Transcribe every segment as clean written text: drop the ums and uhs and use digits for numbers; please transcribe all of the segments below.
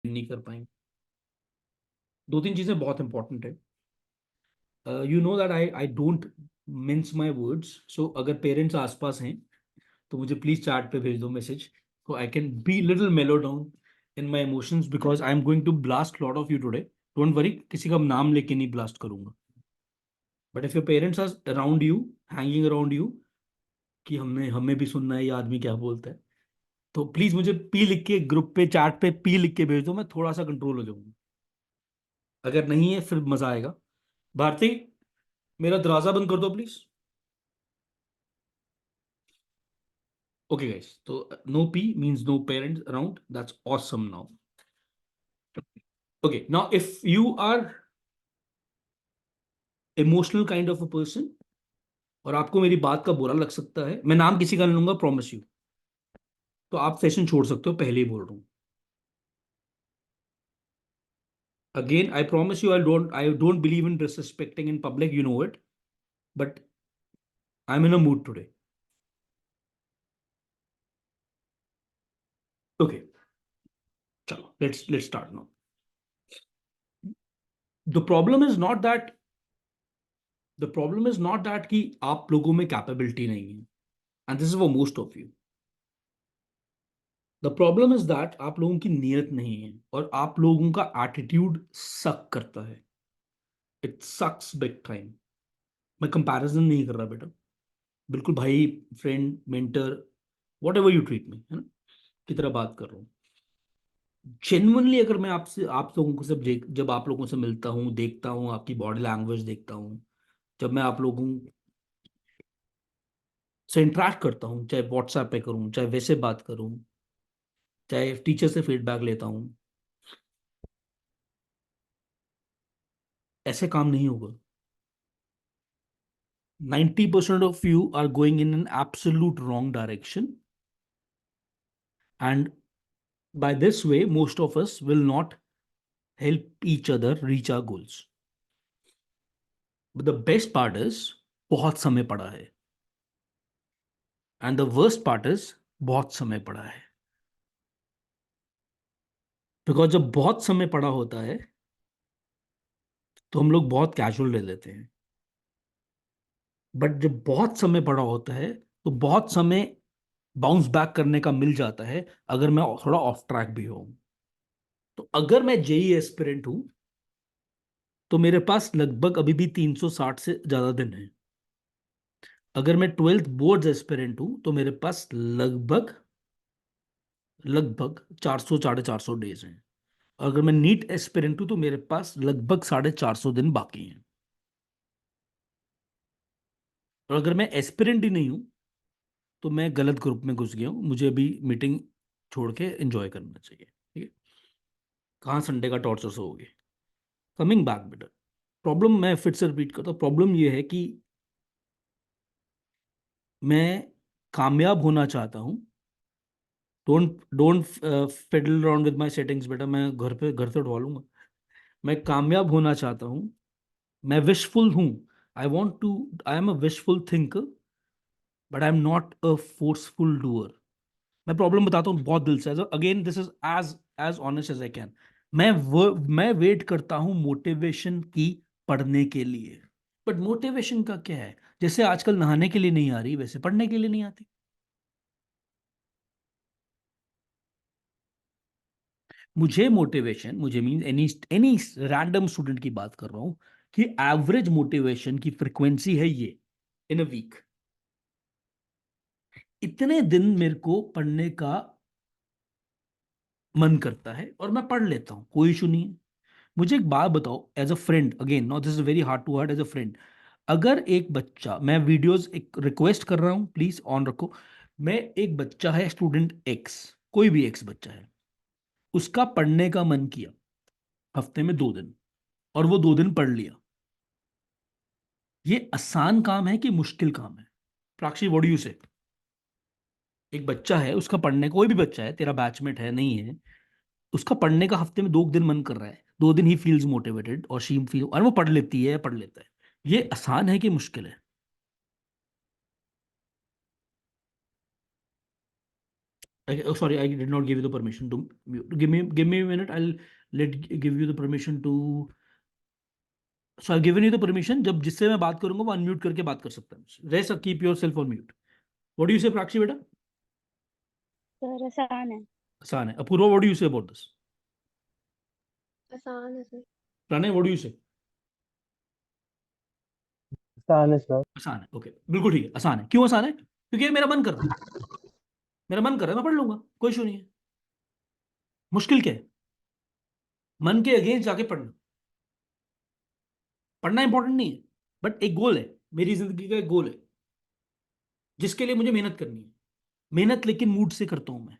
नहीं कर पाएंगे। दो तीन चीजें बहुत इंपॉर्टेंट है। You know that I don't mince my words. So अगर पेरेंट्स आसपास हैं तो मुझे प्लीज चैट पे भेज दो message, so I can be little mellow down in my emotions, because I am going to blast lot of you today. Don't worry, किसी का नाम लेके नहीं ब्लास्ट करूंगा। But if your parents are around you, hanging around you, कि हमें हमें भी सुनना है ये आदमी क्या बोलता है, तो प्लीज मुझे पी लिख के ग्रुप पे चैट पे पी लिख के भेज दो, मैं थोड़ा सा कंट्रोल हो जाऊंगा। अगर नहीं है फिर मजा आएगा। भारती, मेरा दरवाजा बंद कर दो प्लीज। ओके गाइस, तो no P means no parents around, that's awesome now. Okay, now if you are emotional kind of a person और आपको मेरी बात का बुरा लग सकता है, मैं नाम किसी का नहीं लूंगा, प्रॉमिस यू, तो आप सेशन छोड़ सकते हो, पहले ही बोल रहा हूँ। Again I promise you, I don't believe in disrespecting in public, you know it, but I am in a mood today. Okay, चलो let's start now. The problem is not that the problem is not that कि आप लोगों में capability नहीं है, and this is for most of you. The problem is that आप लोगों की नीयत नहीं है और आप लोगों का एटीट्यूड सक करता है। It sucks big time. मैं कंपैरिजन नहीं कर रहा बेटा, बिल्कुल भाई, friend, mentor, whatever you treat me, है ना, की तरह बात कर रहा हूँ। जेन्युइनली अगर मैं आपसे, आप लोगों को सब जब आप लोगों से मिलता हूँ, देखता हूँ, आपकी बॉडी लैंग्वेज देखता हूँ, जब मैं आप लोगों से इंटरेक्ट करता हूँ, चाहे व्हाट्सएप पे करूँ, चाहे वैसे बात करूँ, चाहे टीचर से फीडबैक लेता हूँ, ऐसे काम नहीं होगा। 90% of you are going in an absolute wrong direction, and by this way most of us will not help each other reach our goals. But the best part is बहुत समय पड़ा है, and the worst part is बहुत समय पड़ा है। Because जब बहुत समय पड़ा होता है तो हम लोग बहुत कैजुअल ले लेते हैं, बट जब बहुत समय पड़ा होता है तो बहुत समय बाउंस बैक करने का मिल जाता है, अगर मैं थोड़ा ऑफ ट्रैक भी हूं। तो अगर मैं जेई एस्पिरेंट हूं तो मेरे पास लगभग अभी भी 360 से ज्यादा दिन है। अगर मैं ट्वेल्थ बोर्ड एस्पिरेंट हूं तो मेरे पास लगभग लगभग 400 साढ़े 400 डेज हैं। अगर मैं नीट एस्पिरेंट हूं तो मेरे पास लगभग 450 दिन बाकी हैं। और अगर मैं एस्पिरेंट ही नहीं हूं तो मैं गलत ग्रुप में घुस गया हूं, मुझे अभी मीटिंग छोड़ के एंजॉय करना चाहिए, ठीक है। कहाँ संडे का टॉर्चर से हो गए। कमिंग बैक बेटर, प्रॉब्लम मैं फिर से रिपीट करता हूँ, प्रॉब्लम ये है कि मैं कामयाब होना चाहता हूँ। Don't fiddle around with my settings बेटा, मैं घर से उठवा लूंगा। मैं कामयाब होना चाहता हूँ, मैं विशफुल हूँ। I am a wishful thinker, but I am not a forceful doer. मैं प्रॉब्लम बताता हूँ बहुत दिल से, again this is as as honest as I can. मैं वेट करता हूँ मोटिवेशन की, पढ़ने के लिए। बट मोटिवेशन का क्या है, जैसे आजकल नहाने के लिए नहीं आ रही वैसे पढ़ने के लिए नहीं आती। मुझे मोटिवेशन, मुझे mean any any random student की बात कर रहा हूं कि एवरेज मोटिवेशन की फ्रिक्वेंसी है ये, इन अ वीक। इतने दिन मेरे को पढ़ने का मन करता है और मैं पढ़ लेता हूं, कोई इशू नहीं है। मुझे एक बात बताओ, as a friend, again not this is very hard to hard, as a friend, अगर एक बच्चा, मैं वीडियोस एक रिक्वेस्ट कर रहा हूं, प्लीज ऑन रखो। मैं, एक बच्चा है स्टूडेंट एक्स, कोई भी एक्स बच्चा है, उसका पढ़ने का मन किया हफ्ते में 2 दिन, और वो 2 दिन पढ़ लिया, ये आसान काम है कि मुश्किल काम है? प्राक्षी, व्हाट डू यू से? एक बच्चा है, उसका पढ़ने, कोई भी बच्चा है, तेरा बैचमेट है नहीं है, उसका पढ़ने का हफ्ते में 2 दिन मन कर रहा है, 2 दिन ही फील्स मोटिवेटेड और शी फील, और वो पढ़ लेती है, पढ़ लेता है, ये आसान है कि मुश्किल है? Sorry, I did not give you the permission to mute. Give me a minute. I'll give you the permission to. So I've given you the permission. जब जिससे मैं बात करूंगा वो अनम्यूट करके बात कर सकता है. Rest keep yourself on mute. What do you say Prakshi बेटा? सर आसान है। आसान है. Apurva, what do you say about this? आसान है sir. Pranay, what do you say? आसान है सर। आसान है. ओके, बिल्कुल ठीक है. आसान है. क्यों आसान है? क्योंकि ये मेरा मन कर रहा है. मेरा मन कर रहा है, मैं पढ़ लूंगा, कोई इशू नहीं है. मुश्किल क्या है? मन के अगेंस्ट जाके पढ़ना. पढ़ना इंपॉर्टेंट नहीं है, बट एक गोल है. मेरी जिंदगी का एक गोल है जिसके लिए मुझे मेहनत करनी है. मेहनत लेकिन मूड से करता हूं मैं.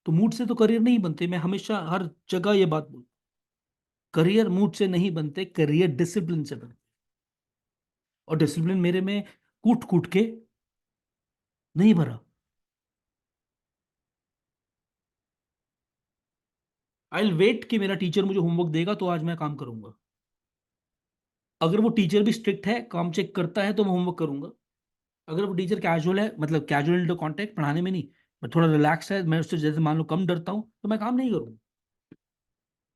तो मूड से तो करियर नहीं बनते. मैं हमेशा हर जगह ये बात बोल. करियर मूड से नहीं बनते, करियर डिसिप्लिन से बनते. और डिसिप्लिन मेरे में कूट कूट के नहीं भरा. आई विल वेट कि मेरा टीचर मुझे होमवर्क देगा तो आज मैं काम करूंगा. अगर वो टीचर भी स्ट्रिक्ट है, काम चेक करता है, तो मैं होमवर्क करूंगा. अगर वो टीचर कैजुअल है, मतलब कैजुअल इंटर कॉन्टेक्ट, पढ़ाने में नहीं, मैं थोड़ा रिलैक्स है, मैं उससे जैसे मान लो कम डरता हूं, तो मैं काम नहीं करूंगा.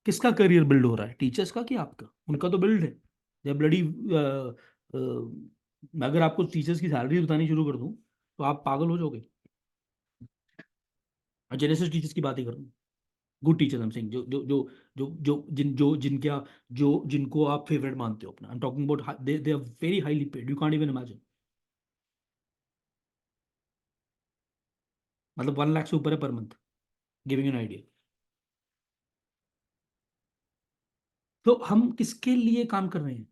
किसका करियर बिल्ड हो रहा है? टीचर्स का कि आपका? उनका तो बिल्ड है. जब ब्लडी मैं अगर आपको टीचर्स की सैलरी बतानी शुरू कर दूं तो आप पागल हो जाओगे. और जेनेसिस टीचर्स की बात ही कर रहा हूँ. Good teachers I am saying, जो जिनका जो जिनको आप फेवरेट मानते हो अपना. I am talking about they are very highly paid, you can't even imagine. मतलब 1 लाख से ऊपर है per month. Giving an idea. तो हम किसके लिए काम कर रहे हैं?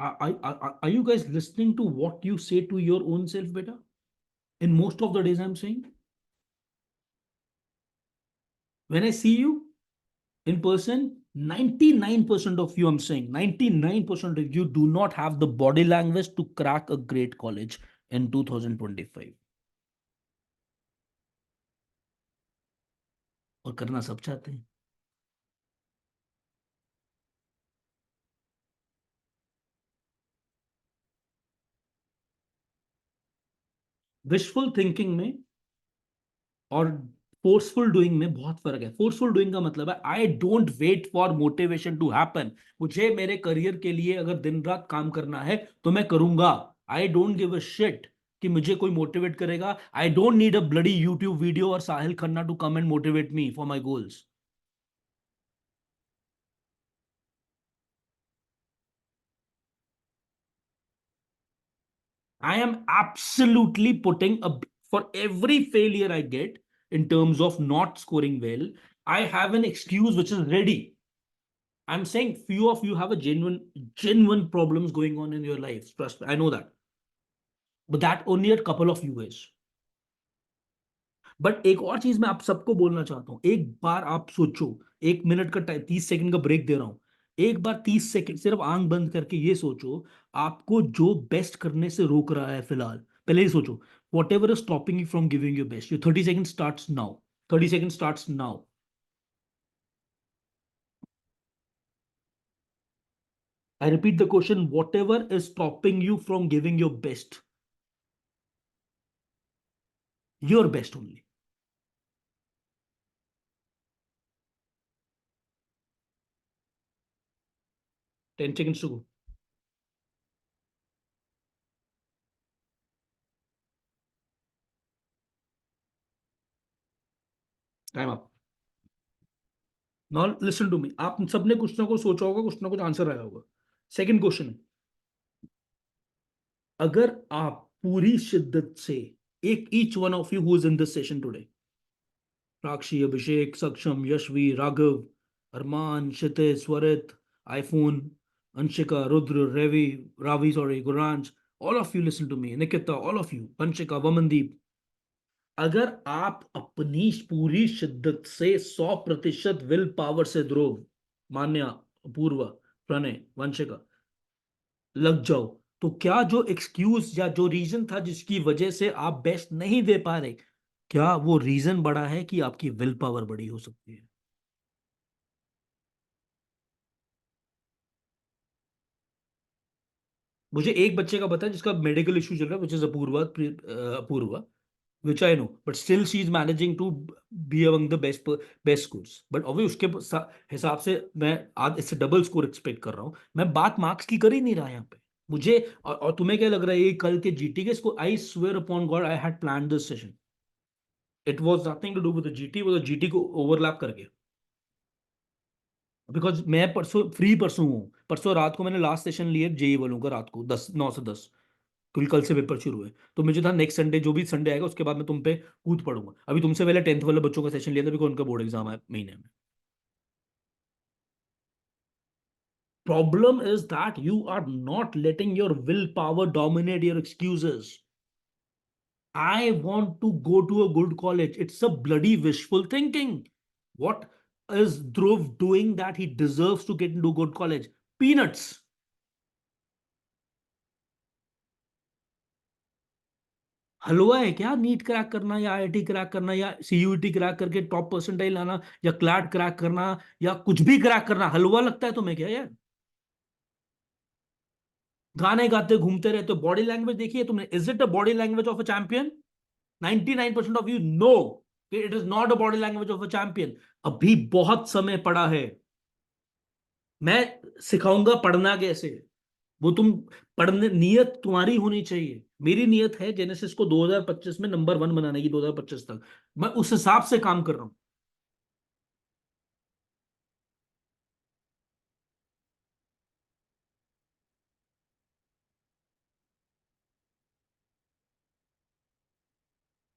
Are you guys listening to what you say to your own self, beta? In most of the days, I'm saying, when I see you in person, 99% of you, I'm saying, 99% of you do not have the body language to crack a great college in 2025. और करना सब चाहते हैं. Wishful thinking में और forceful doing में बहुत फर्क है. फोर्सफुल डूइंग का मतलब है I don't wait for motivation to happen. मुझे मेरे करियर के लिए अगर दिन रात काम करना है तो मैं करूंगा. I don't give a shit कि मुझे कोई मोटिवेट करेगा. I don't need a bloody YouTube video और Sahil Khanna to come and motivate me for my goals. I am absolutely putting a for every failure I get in terms of not scoring well, I have an excuse which is ready. I'm saying few of you have a genuine problems going on in your life. Trust me, I know that. But that only a couple of you guys. But एक और चीज मैं आप सबको बोलना चाहता हूं. एक बार आप सोचो, 1 मिनट का टाइम, 30 सेकंड का ब्रेक दे रहा हूं. एक बार 30 सेकंड सिर्फ आंख बंद करके ये सोचो, आपको जो बेस्ट करने से रोक रहा है फिलहाल. पहले ही सोचो, what ever is stopping you from giving your best. Your 30 second starts now. 30 second starts now. I repeat the question, whatever is stopping you from giving your best, your best only. 10 seconds to go. Time up. Now listen to me. आप सबने कुछ ना कुछ सोचा होगा, कुछ ना कुछ आंसर आया होगा. सेकंड क्वेश्चन, अगर आप पूरी शिद्दत से, एक each one of you who is in this session today, Rakshi, Abhishek, Saksham, Yashvi, Raghav, Armaan, Kshitij, Swarit, iPhone, Anshika, Rudra, Ravi, Raavi, sorry, Guransh, all of you listen to me, Nikita, all of you, Panchika, Vamandeep, अगर आप अपनी पूरी शिद्दत से 100% विल पावर से, ध्रुव, मान्या, अपूर्वा, प्रणय, वंशिका, लग जाओ, तो क्या जो एक्सक्यूज या जो रीजन था जिसकी वजह से आप बेस्ट नहीं दे पा रहे, क्या वो रीजन बड़ा है कि आपकी विल पावर बड़ी हो सकती है? मुझे एक बच्चे का पता है जिसका मेडिकल इश्यू चल रहा है, which is Apurva. Apurva, which I know, but still she is managing to be among the best scores. But अभी उसके हिसाब से मैं आज इससे डबल स्कोर एक्सपेक्ट कर रहा हूँ. मैं बात मार्क्स की कर ही नहीं रहा यहाँ पे. मुझे और तुम्हें क्या लग रहा है ये कल के जीटी के स्कोर? I swear upon God I had planned this session. It was nothing to do with the GT, वो जीटी को ओवरलैप कर गया. बिकॉज मैं परसों फ्री परसों हूँ. परसों रात को मैंने लास्ट सेशन लिया जेई वालों का, रात को 9 से 10, क्योंकि कल से पेपर शुरू है. तो मुझे था नेक्स्ट संडे जो भी संडे आएगा उसके बाद मैं तुम पे कूद पड़ूंगा. अभी तुमसे पहले 10th वाले बच्चों का सेशन लिया था बिकॉज उनका बोर्ड एग्जाम है महीने में. Problem is that you are not letting your willpower dominate your excuses. I want to go to a good college. It's a bloody wishful thinking. What is Dhruv doing that he deserves to get into good college? Peanuts. हलवा है क्या NEET crack करना या IIT crack करना या CUET crack करके top percentile लाना या CLAT crack करना या कुछ भी क्रैक करना? हलवा लगता है तुम्हें क्या यार? गाने गाते घूमते रहते हो. बॉडी लैंग्वेज देखिए तुमने. Is it a body language of a champion? 99% of you know it is not a body language of a champion. अभी बहुत समय पड़ा है. मैं सिखाऊंगा पढ़ना कैसे. वो तुम पढ़ने नियत तुम्हारी होनी चाहिए. मेरी नियत है जेनेसिस को 2025 में नंबर 1 बनाने की. 2025 तक मैं उस हिसाब से काम कर रहा हूं.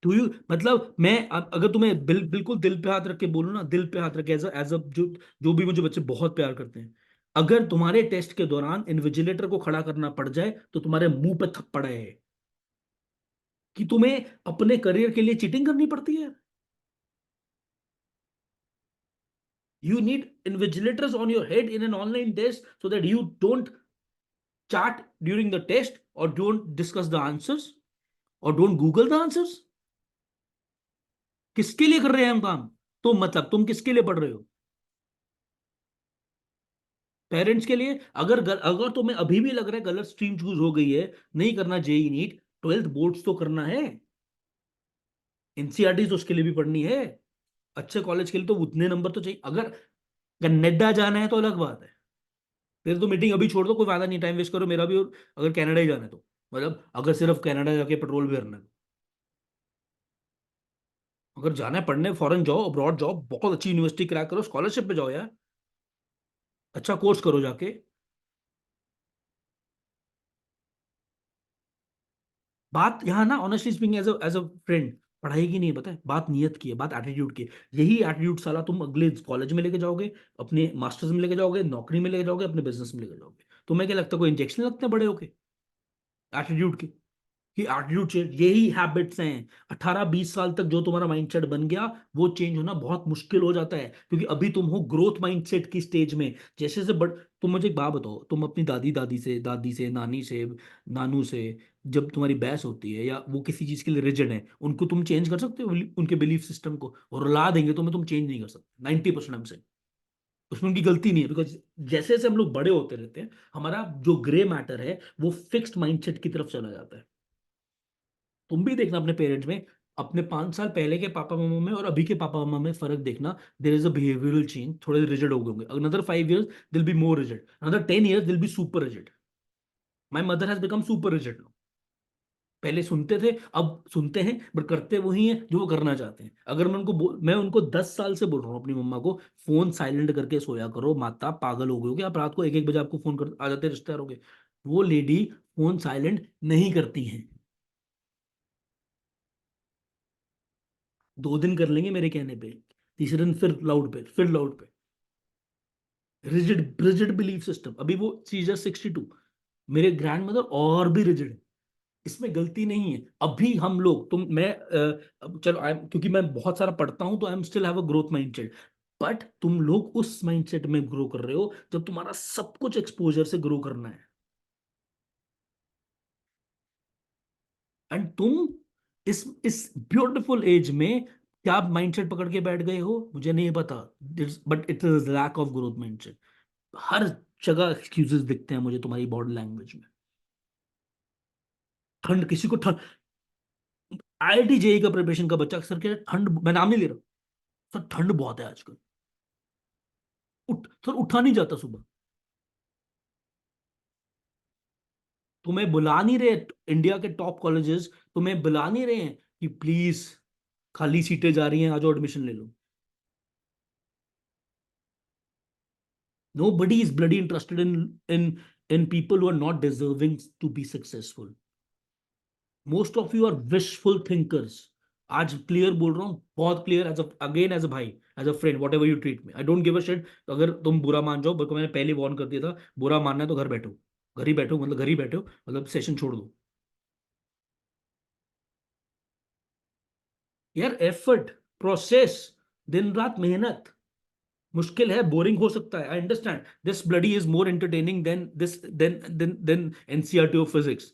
टू यू मतलब मैं अगर तुम्हें बिल्कुल दिल पे हाथ रख के बोलूं ना, दिल पे हाथ रख के एज अ जो भी मुझे बच्चे बहुत प्यार करते हैं, अगर तुम्हारे टेस्ट के दौरान इन्विजिलेटर को खड़ा करना पड़ जाए तो तुम्हारे मुंह पे थप्पड़ है कि तुम्हें अपने करियर के लिए चीटिंग करनी पड़ती है. You need invigilators on your head in an online test so that you don't chat during the test or don't discuss the answers or don't Google the answers. किसके लिए कर रहे हैं हम काम? तो मतलब तुम किसके लिए पढ़ रहे हो? पेरेंट्स के लिए. अगर तुम्हें अभी भी लग रहा है गलत स्ट्रीम चूज हो गई है, नहीं करना जेई नीट, 12th बोर्ड्स तो करना है. एनसीईआरटी तो उसके लिए भी पढ़नी है. अच्छे कॉलेज के लिए तो उतने नंबर तो चाहिए. अगर कन्नेडा जाना है तो अलग बात है. फिर तो मीटिंग अभी छोड़ दो, कोई फायदा नहीं टाइम वेस्ट करो मेरा भी. और अगर कनाडा ही जाना है तो मतलब अगर सिर्फ कनाडा जाके पेट्रोल भी भरना है. अगर जाना है पढ़ने फॉरेन जाओ, अब्रॉड जाओ, बहुत अच्छी यूनिवर्सिटी क्रैक करो, स्कॉलरशिप पे जाओ यार. अच्छा कोर्स करो जाके. बात यहाँ ना honestly speaking as a friend, पढ़ाई की नहीं है, पता है बात नियत की है, बात एटीट्यूड की है. यही एटीट्यूड साला तुम अगले कॉलेज में लेके जाओगे, अपने मास्टर्स में लेके जाओगे, नौकरी में लेके जाओगे, अपने बिजनेस में लेके जाओगे. तुम्हें क्या लगता है कोई इंजेक्शन लगते हैं बड़े होके एटीट्यूड के? कि एटीट्यूड चेंज, यही हैबिट्स हैं. 18-20 साल तक जो तुम्हारा माइंडसेट बन गया वो चेंज होना बहुत मुश्किल हो जाता है, क्योंकि अभी तुम हो ग्रोथ माइंडसेट की स्टेज में. जैसे से बट तुम मुझे एक बात बताओ, तुम अपनी दादी से नानी से नानू से जब तुम्हारी बहस होती है या वो किसी चीज के लिए रिजिड है, उनको तुम चेंज कर सकते हो उनके बिलीफ सिस्टम को? और रुला देंगे तुम्हें, तुम चेंज नहीं कर सकते 90% हमसे. उसमें उनकी गलती नहीं है, बिकॉज जैसे जैसे हम लोग बड़े होते रहते हैं हमारा जो ग्रे मैटर है वो फिक्स्ड माइंडसेट की तरफ चला जाता है. तुम भी देखना अपने पेरेंट्स में, अपने 5 साल पहले के पापा मामा में और अभी के पापा मामा में फर्क देखना. There is a behavioural change. थोड़े रिजिड हो गए होंगे. Another 5 years it'll be more rigid. Another 10 years it'll be super rigid. My mother has become super rigid. पहले सुनते थे, अब सुनते हैं बट करते वही हैं जो वो करना चाहते हैं. अगर मैं उनको 10 साल से बोल रहा हूँ अपनी मम्मा को, फोन साइलेंट करके सोया करो, माता पागल हो गई हो कि आप रात को 1-1 बजे आपको फोन कर आ जाते रिश्तेदारों के. वो लेडी फोन साइलेंट नहीं करती हैं. 2 दिन कर लेंगे मेरे कहने पे, तीसरे दिन फिर लाउड पे. Rigid rigid belief system. अभी वो सीजर 62, मेरे ग्रैंड मदर और भी रिजिड है. इसमें गलती नहीं है. अभी हम लोग चलो क्योंकि मैं बहुत सारा पढ़ता हूं तो I am still have a growth mindset. But तुम लोग उस माइंडसेट में ग्रो कर रहे हो जब तुम्हारा सब कुछ एक्सपोजर से ग्रो करना है. एंड तुम इस ब्यूटीफुल एज में क्या माइंडसेट पकड़ के बैठ गए हो मुझे नहीं पता. But it is lack of growth mindset. हर जगह एक्सक्यूजेस दिखते हैं मुझे तुम्हारी बॉडी लैंग्वेज में. ठंड किसी को ठंड IIT जेई का प्रिपरेशन का बच्चा सर कह ठंड, मैं नाम नहीं ले रहा, सर ठंड बहुत है आजकल, सर उठा नहीं जाता सुबह। तुम्हें बुला नहीं रहे, इंडिया के टॉप कॉलेजेस तुम्हें बुला नहीं रहे हैं कि प्लीज खाली सीटें जा रही हैं, आ जाओ एडमिशन ले लो। Nobody is bloody interested in people who are not deserving to be successful. Most of you are wishful thinkers. आज क्लियर बोल रहा हूं, बहुत clear, as again as a भाई, as a friend, whatever you treat me, I don't give a shit. अगर तुम बुरा मान जाओ, बल्कि मैंने पहले वार्न कर दिया था, बुरा मानना है तो घर बैठो, घर ही बैठो, मतलब घर ही बैठो, मतलब सेशन छोड़ दो। यार एफर्ट, प्रोसेस, दिन रात मेहनत, मुश्किल है, बोरिंग हो सकता है, I understand. This bloody is more entertaining than NCERT of physics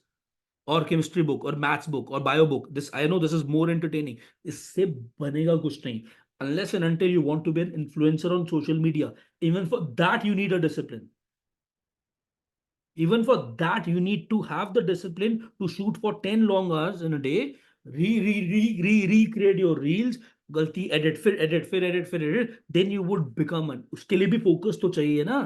और केमिस्ट्री बुक और मैथ्स बुक और bio book. This I know this is more entertaining. इससे बनेगा कुछ नहीं, unless and until you want to be an influencer on social media. Even for that you need a discipline. Even for that you need to have the discipline to shoot for 10 long hours in a day, recreate your reels, गलती edit, फिर edit, फिर edit, फिर edit, then you would become an, उसके लिए भी focus तो चाहिए ना।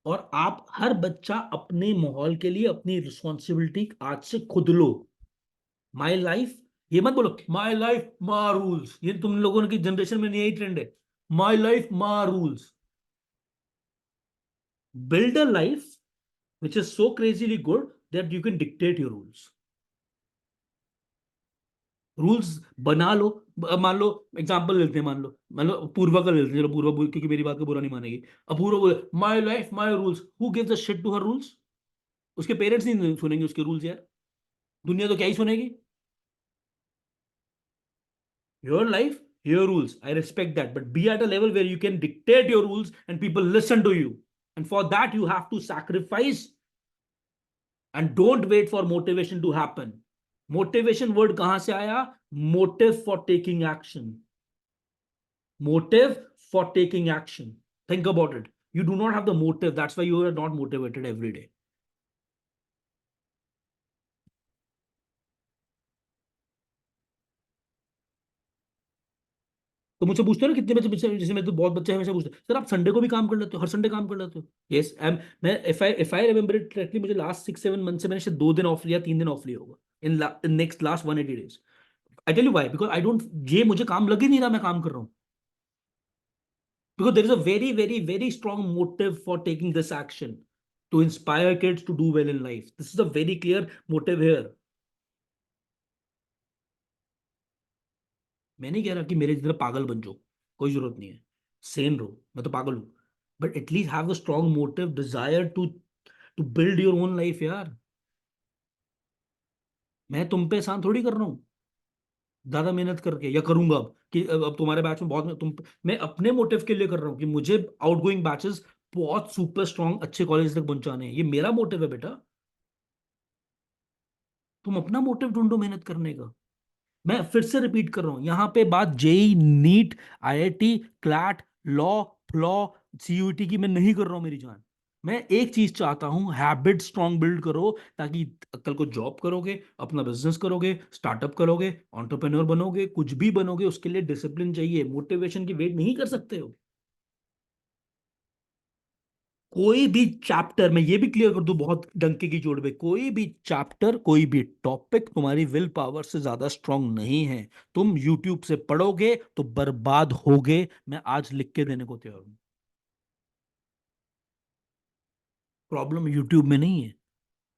और आप हर बच्चा अपने माहौल के लिए अपनी रिस्पॉन्सिबिलिटी आज से खुद लो। माई लाइफ, ये मत बोलो माई लाइफ माई रूल्स, ये तुम लोगों की जनरेशन में यही ट्रेंड है, my life my rules. Build a life which is so crazily good that you can dictate your rules. Rules बना लो। मान लो, एग्जांपल लेते हैं, मान लो पूर्वा का लेते हैं, चलो पूर्वा क्योंकि मेरी बात को बुरा नहीं मानेगी। अब पूर्वा बोले my life my rules, who gives a shit to her rules? उसके पेरेंट्स नहीं सुनेंगे उसके रूल्स यार, दुनिया तो क्या ही सुनेगी। Your life your rules, I respect that, but be at a level where you can dictate your rules and people listen to you, and for that you have to sacrifice, and don't wait for motivation to happen. Motivation word कहां से आया? Motive for taking action, motive for taking action. Think about it. You do not have the motive. That's why you are not motivated every day. तो मुझसे पूछते हो ना कितने बच्चे, जैसे मैं तो बहुत बच्चे हमेशा पूछते हैं सर आप संडे को भी काम कर लेते हो, हर संडे काम कर लेते हो। यस आई एम, मैं if I remember it correctly, मुझे लास्ट 6-7 मंथ से मैंने शायद 2 दिन ऑफ लिया, 3 दिन ऑफ लिया होगा in next last 180 days। I tell you why, because I don't, ये मुझे काम लग ही नहीं रहा मैं काम कर रहा हूँ। Because there is a very, very, very strong motive for taking this action to inspire kids to do well in life. This is a very clear motive here. मैं नहीं कह रहा कि मेरे जितना पागल बन जाओ, कोई जरूरत नहीं है, सेन रहो, मैं तो पागल हूं, but at least have a strong motive, desire to build your own life यार। मैं तुम पे एहसान थोड़ी कर रहा हूँ ज्यादा मेहनत करके, या करूंगा अब कि अब तुम्हारे बैच में बहुत, मैं अपने मोटिव के लिए कर रहा हूँ कि मुझे आउटगोइंग बैचेस बहुत सुपर स्ट्रॉन्ग अच्छे कॉलेज तक पहुंचाने हैं, ये मेरा मोटिव है बेटा। तुम अपना मोटिव ढूंढो मेहनत करने का। मैं फिर से रिपीट कर रहा हूं, यहां पे बात JEE, NEET, IIT, CLAT, law, flaw, CUET की मैं नहीं कर रहा हूं मेरी जान। मैं एक चीज चाहता हूं, हैबिट स्ट्रांग बिल्ड करो, ताकि कल को जॉब करोगे, अपना बिजनेस करोगे, स्टार्टअप करोगे, एंटरप्रेन्योर बनोगे, कुछ भी बनोगे, उसके लिए डिसिप्लिन चाहिए, मोटिवेशन की वेट नहीं कर सकते हो। कोई भी चैप्टर, मैं ये भी क्लियर कर दूं बहुत डंके की चोट पे, कोई भी चैप्टर, कोई भी टॉपिक तुम्हारी विल पावर से ज्यादा स्ट्रांग नहीं है। तुम यूट्यूब से पढ़ोगे तो बर्बाद होगे, मैं आज लिख के देने को तैयार हूं। प्रॉब्लम यूट्यूब में नहीं है,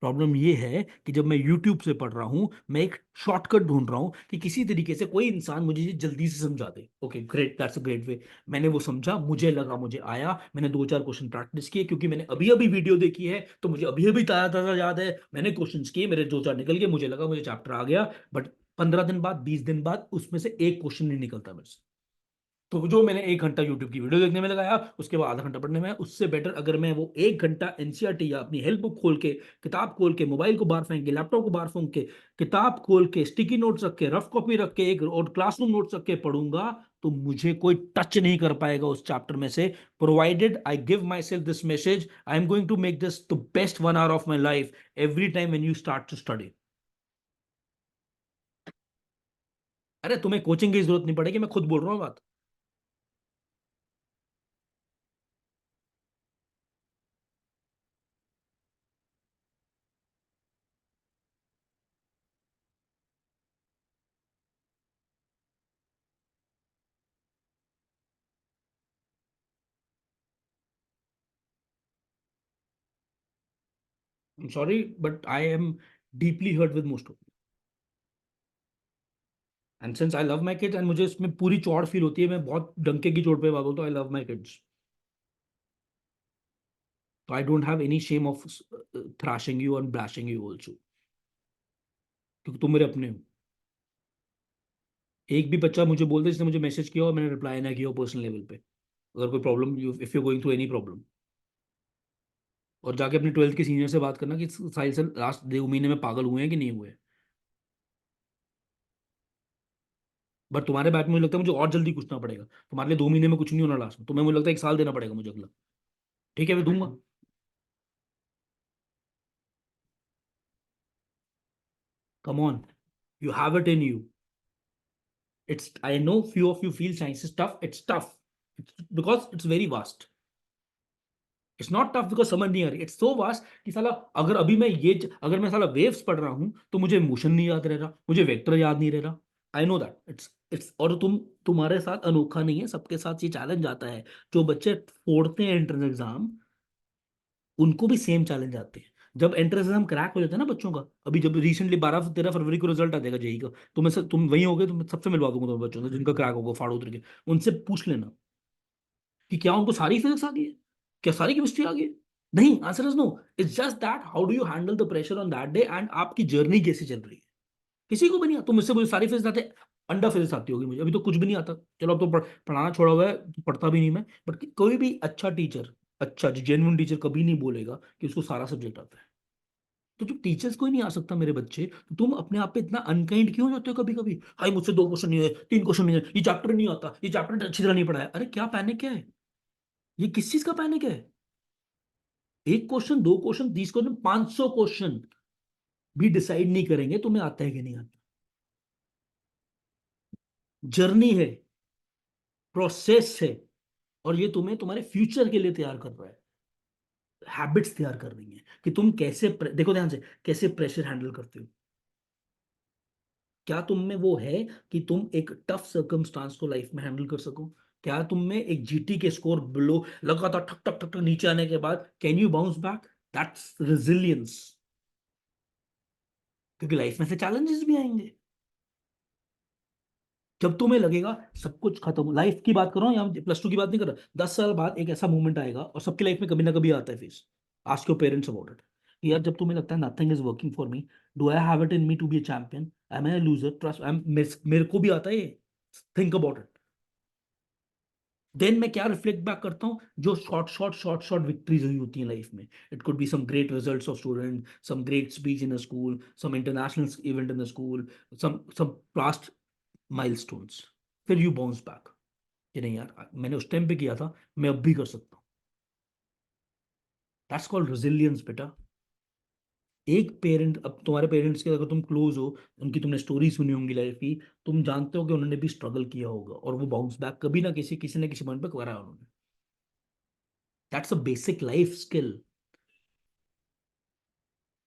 प्रॉब्लम ये है कि जब मैं YouTube से पढ़ रहा हूं, मैं एक शॉर्टकट ढूंढ रहा हूं कि किसी तरीके से कोई इंसान मुझे ये जल्दी से समझा दे। Okay great, that's a great way. मैंने वो समझा, मुझे लगा, मुझे आया, मैंने 2-4 क्वेश्चन प्रैक्टिस किए, क्योंकि मैंने अभी अभी वीडियो देखी है तो मुझे अभी अभी ताजा ताजा याद है, मैंने क्वेश्चंस किए, मेरे 2-4 निकल गए, मुझे लगा मुझे चैप्टर आ गया। बट 15 दिन बाद, 20 दिन बाद उसमें से एक क्वेश्चन नहीं निकलता मेरे से। तो जो मैंने 1 घंटा यूट्यूब की वीडियो देखने में लगाया, उसके बाद आधा घंटा पढ़ने में, उससे बेटर अगर मैं वो 1 घंटा एनसीईआरटी या अपनी हेल्प बुक खोल के, किताब खोल के, मोबाइल को बाहर फेंक के, लैपटॉप को बाहर फेंक के, किताब खोल के, स्टिकी नोट्स रख के, रफ कॉपी रख के, एक और क्लासरूम नोट्स रख के पढ़ूंगा, तो मुझे कोई टच नहीं कर पाएगा उस चैप्टर में से, provided I give myself this message, I am going to make this the best 1 hour of my life every time when you start to study. अरे तुम्हें कोचिंग की जरूरत नहीं पड़ेगी, मैं खुद बोल रहा हूँ बात। I'm sorry, but I am deeply hurt with most of it. And since I love my kids and मुझे इसमें पूरी चौड़ फील होती है, मैं बहुत डंके की चोट पे बात बोलता हूँ, I love my kids. So I don't have any shame of thrashing you and bashing you also. क्योंकि तुम मेरे अपने हो। एक भी बच्चा मुझे बोलते जिसने मुझे मैसेज किया और मैंने रिप्लाई ना किया पर्सनल लेवल पे, अगर कोई problem, if you going through any problem, और जाके अपने 12th के सीनियर से बात करना कि साहिल से लास्ट 2 महीने में पागल हुए हैं कि नहीं हुए। बट तुम्हारे बैच में मुझे लगता है मुझे और जल्दी पूछना पड़ेगा, तुम्हारे लिए 2 महीने में कुछ नहीं होना लास्ट में, तुम्हें मुझे लगता है 1 साल देना पड़ेगा मुझे अगला। ठीक है, मैं दूंगा। Come on, you have it in you. It's, I know few of you feel science is tough. It's tough. It's because it's very vast. It's not tough because समझ नहीं आ रही. It's so vast कि साला अगर अभी मैं ये अगर मैं साला वेव्स पढ़ रहा हूँ तो मुझे मोशन नहीं याद रह रहा, मुझे वेक्टर याद नहीं रह रहा. आई नो दैट इट्स और तुम्हारे साथ अनोखा नहीं है, सबके साथ ये चैलेंज आता है. जो बच्चे फोड़ते हैं एंट्रेंस एग्जाम, उनको भी सेम चैलेंज आते हैं. जब एंट्रेंस एग्जाम क्रैक हो जाता है ना बच्चों का, अभी जब रिसेंटली 12-13 फरवरी को रिजल्ट आ जाएगा जेई का, तो मैं तुम वही होगे तो मैं सबसे मिलवा दूंगा तुम्हें बच्चों से जिनका क्रैक होगा फाड़ू उतर के. उनसे पूछ लेना कि क्या उनको सारी फिजिक्स आ गई है, क्या सारी केमिस्ट्री आ गई है. नहीं, answer is no. It's just that how do you handle the pressure on that day and आपकी जर्नी कैसे चल रही है. किसी को भी नहीं आता. तुम मुझसे मुझे सारी फिजिक्स आते, अंडा फिजिक्स आती होगी मुझे, अभी तो कुछ भी नहीं आता. चलो अब तो पढ़ाना छोड़ा हुआ है, तो पढ़ता भी नहीं मैं. बट कोई भी अच्छा टीचर, अच्छा जेन्युइन टीचर कभी नहीं बोलेगा कि उसको सारा सब्जेक्ट आता है. तो जब टीचर्स को ही नहीं आ सकता मेरे बच्चे, तो तुम अपने आप पे इतना अनकाइंड क्यों हो जाते हो कभी कभी. हाय मुझसे 2 क्वेश्चन नहीं है, 3 क्वेश्चन नहीं है, ये चैप्टर नहीं आता, ये चैप्टर अच्छी तरह नहीं पढ़ाया. अरे क्या पैनिक है, ये किस चीज का पैनिक है. 1 क्वेश्चन, 2 क्वेश्चन, 30 क्वेश्चन, 500 क्वेश्चन भी डिसाइड नहीं करेंगे तुम्हें आता है कि नहीं आता. जर्नी है, प्रोसेस है, और ये तुम्हें तुम्हारे फ्यूचर के लिए तैयार कर रहा है. हैबिट्स तैयार कर रही है कि तुम कैसे देखो ध्यान से, कैसे प्रेशर हैंडल करते हो. क्या तुम में वो है कि तुम एक टफ सर्कमस्टांस को लाइफ में हैंडल कर सको. क्या तुम में एक जीटी के स्कोर बिलो लगातार ठक ठक ठक ठक नीचे आने के बाद can you bounce back. That's resilience. क्योंकि लाइफ में से चैलेंजेस भी आएंगे. जब तुम्हें लगेगा सब कुछ खत्म, लाइफ की बात कर रहा हूँ यहाँ, +2 की बात नहीं कर रहा, 10 साल बाद एक ऐसा मोमेंट आएगा, और सबकी लाइफ में कभी ना कभी आता है face. Ask your parents about it. यार जब तुम्हें लगता है nothing is working for me, do I have it in me to be a champion, am I a loser, trust I am, मेरे को भी आता है ये. Think about it. देन मैं क्या रिफ्लेक्ट बैक करता हूँ, जो शॉर्ट विक्ट्रीज हुई होती हैं लाइफ में. It could be some great results of student, some great speech in a school, some international event in the school, some past milestones. फिर यू बाउंस बैक कि नहीं यार मैंने उस टाइम पे किया था, मैं अब भी कर सकता हूँ. दैट्स कॉल्ड रेजिलियंस बेटा. एक पेरेंट, अब तुम्हारे पेरेंट्स के अगर तुम क्लोज हो, उनकी तुमने स्टोरी सुनी होंगी लाइफ की, तुम जानते हो कि उन्होंने भी स्ट्रगल किया होगा और वो बाउंस बैक कभी ना किसी किसी ने किसी पॉइंट पे करा है उन्होंने. That's a basic life skill.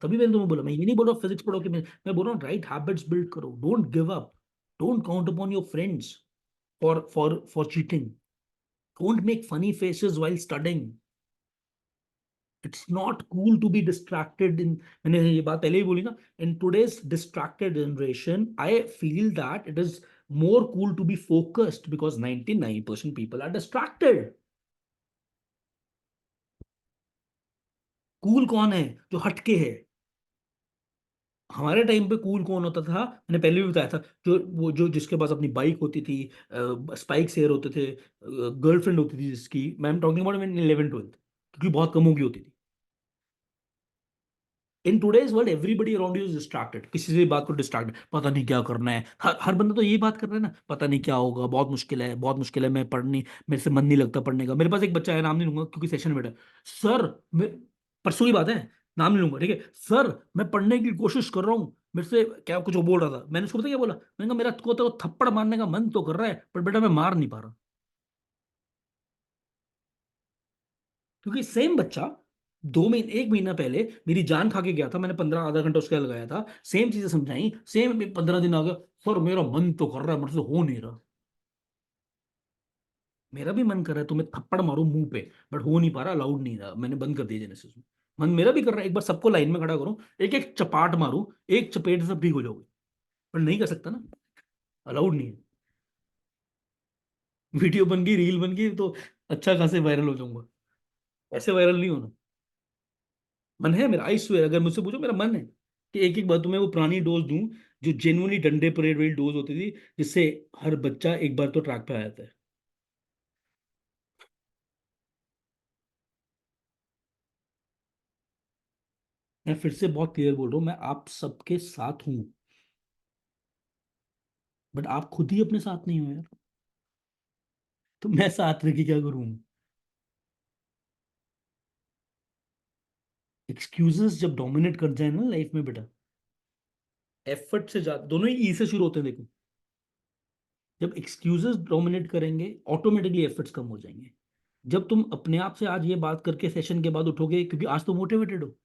तभी मैंने तुम्हें बोला, मैं ये नहीं बोल रहा फिजिक्स पढ़ो कि मैं बोल रहा हूँ राइट हैबिट्स बिल्ड करो. Don't give up. Don't count upon your friends for cheating. Don't make funny faces while studying. It's not cool to be distracted in, मैंने ये बात पहले ही बोली ना, in today's distracted generation I feel that it is more cool to be focused because 99% people are distracted. Cool कौन है, जो हटके है. हमारे टाइम पे कूल कौन होता था, मैंने पहले भी बताया था, जो जिसके पास अपनी बाइक होती थी, स्पाइक शेयर होते थे, गर्लफ्रेंड होती थी जिसकी, मैं M talking about in 11th 12th, क्योंकि बहुत कमों की होती थी। In today's world everybody around you is distracted, किसी से बात को डिस्ट्रैक्टेड, पता नहीं क्या करना है, हर बंदा तो यही बात कर रहा है ना, पता नहीं क्या होगा, बहुत मुश्किल है, बहुत मुश्किल है, मैं पढ़नी, मेरे से मन नहीं लगता पढ़ने का। मेरे पास एक बच्चा है, नाम नहीं लूंगा क्योंकि सेशन में बैठा है, सर मैं, परसों की बात है, नाम नहीं लूंगा ठीक है, सर मैं पढ़ने की कोशिश कर रहा हूँ, मेरे से क्या कुछ वो बोल रहा था, मैंने उसको पता क्या बोला, मैंने कहा मेरा को तो थप्पड़ मारने का मन तो कर रहा है, पर बेटा मैं मार नहीं पा रहा। क्योंकि सेम बच्चा 2 महीने 1 महीना पहले मेरी जान खा के गया था, मैंने 15 आधा घंटा उसके लिए लगाया था, सेम चीजें समझाई, सेम 15 दिन आ गया, सर मेरा मन तो कर रहा है, मेरे से हो नहीं रहा। मेरा भी मन कर रहा है तुम्हें थप्पड़ मारूं मुंह पे, बट हो नहीं पा रहा, अलाउड नहीं रहा, मैंने बंद कर दिया जेनेसिस में। मन मेरा भी कर रहा है एक बार सबको लाइन में खड़ा करूं, एक एक चपाट मारूं, एक चपेट से सब ठीक हो जाओगे, पर नहीं कर सकता ना, अलाउड नहीं है। वीडियो बन गई, रील बन गई तो अच्छा खासे वायरल हो जाऊंगा, ऐसे वायरल नहीं होना। मन है मेरा, आई स्वेयर, अगर मुझसे पूछो मेरा मन है कि एक एक बार तुम्हें वो पुरानी डोज दूं, जो जेनुअनली डंडे परेड वाली डोज होती थी, जिससे हर बच्चा एक बार तो ट्रैक पे आ जाता है। मैं फिर से बहुत क्लियर बोल रहा हूँ, मैं आप सबके साथ हूं, बट आप खुद ही अपने साथ नहीं हो यार, तो मैं साथ रह के क्या करूं। एक्सक्यूजेस जब डोमिनेट कर जाए ना लाइफ में बेटा, एफर्ट से ज्यादा, दोनों ही ई से शुरू होते हैं देखो, जब एक्सक्यूजेस डोमिनेट करेंगे ऑटोमेटिकली एफर्ट्स कम हो जाएंगे। जब तुम अपने आप से आज ये बात करके सेशन के बाद उठोगे, क्योंकि आज तो मोटिवेटेड हो,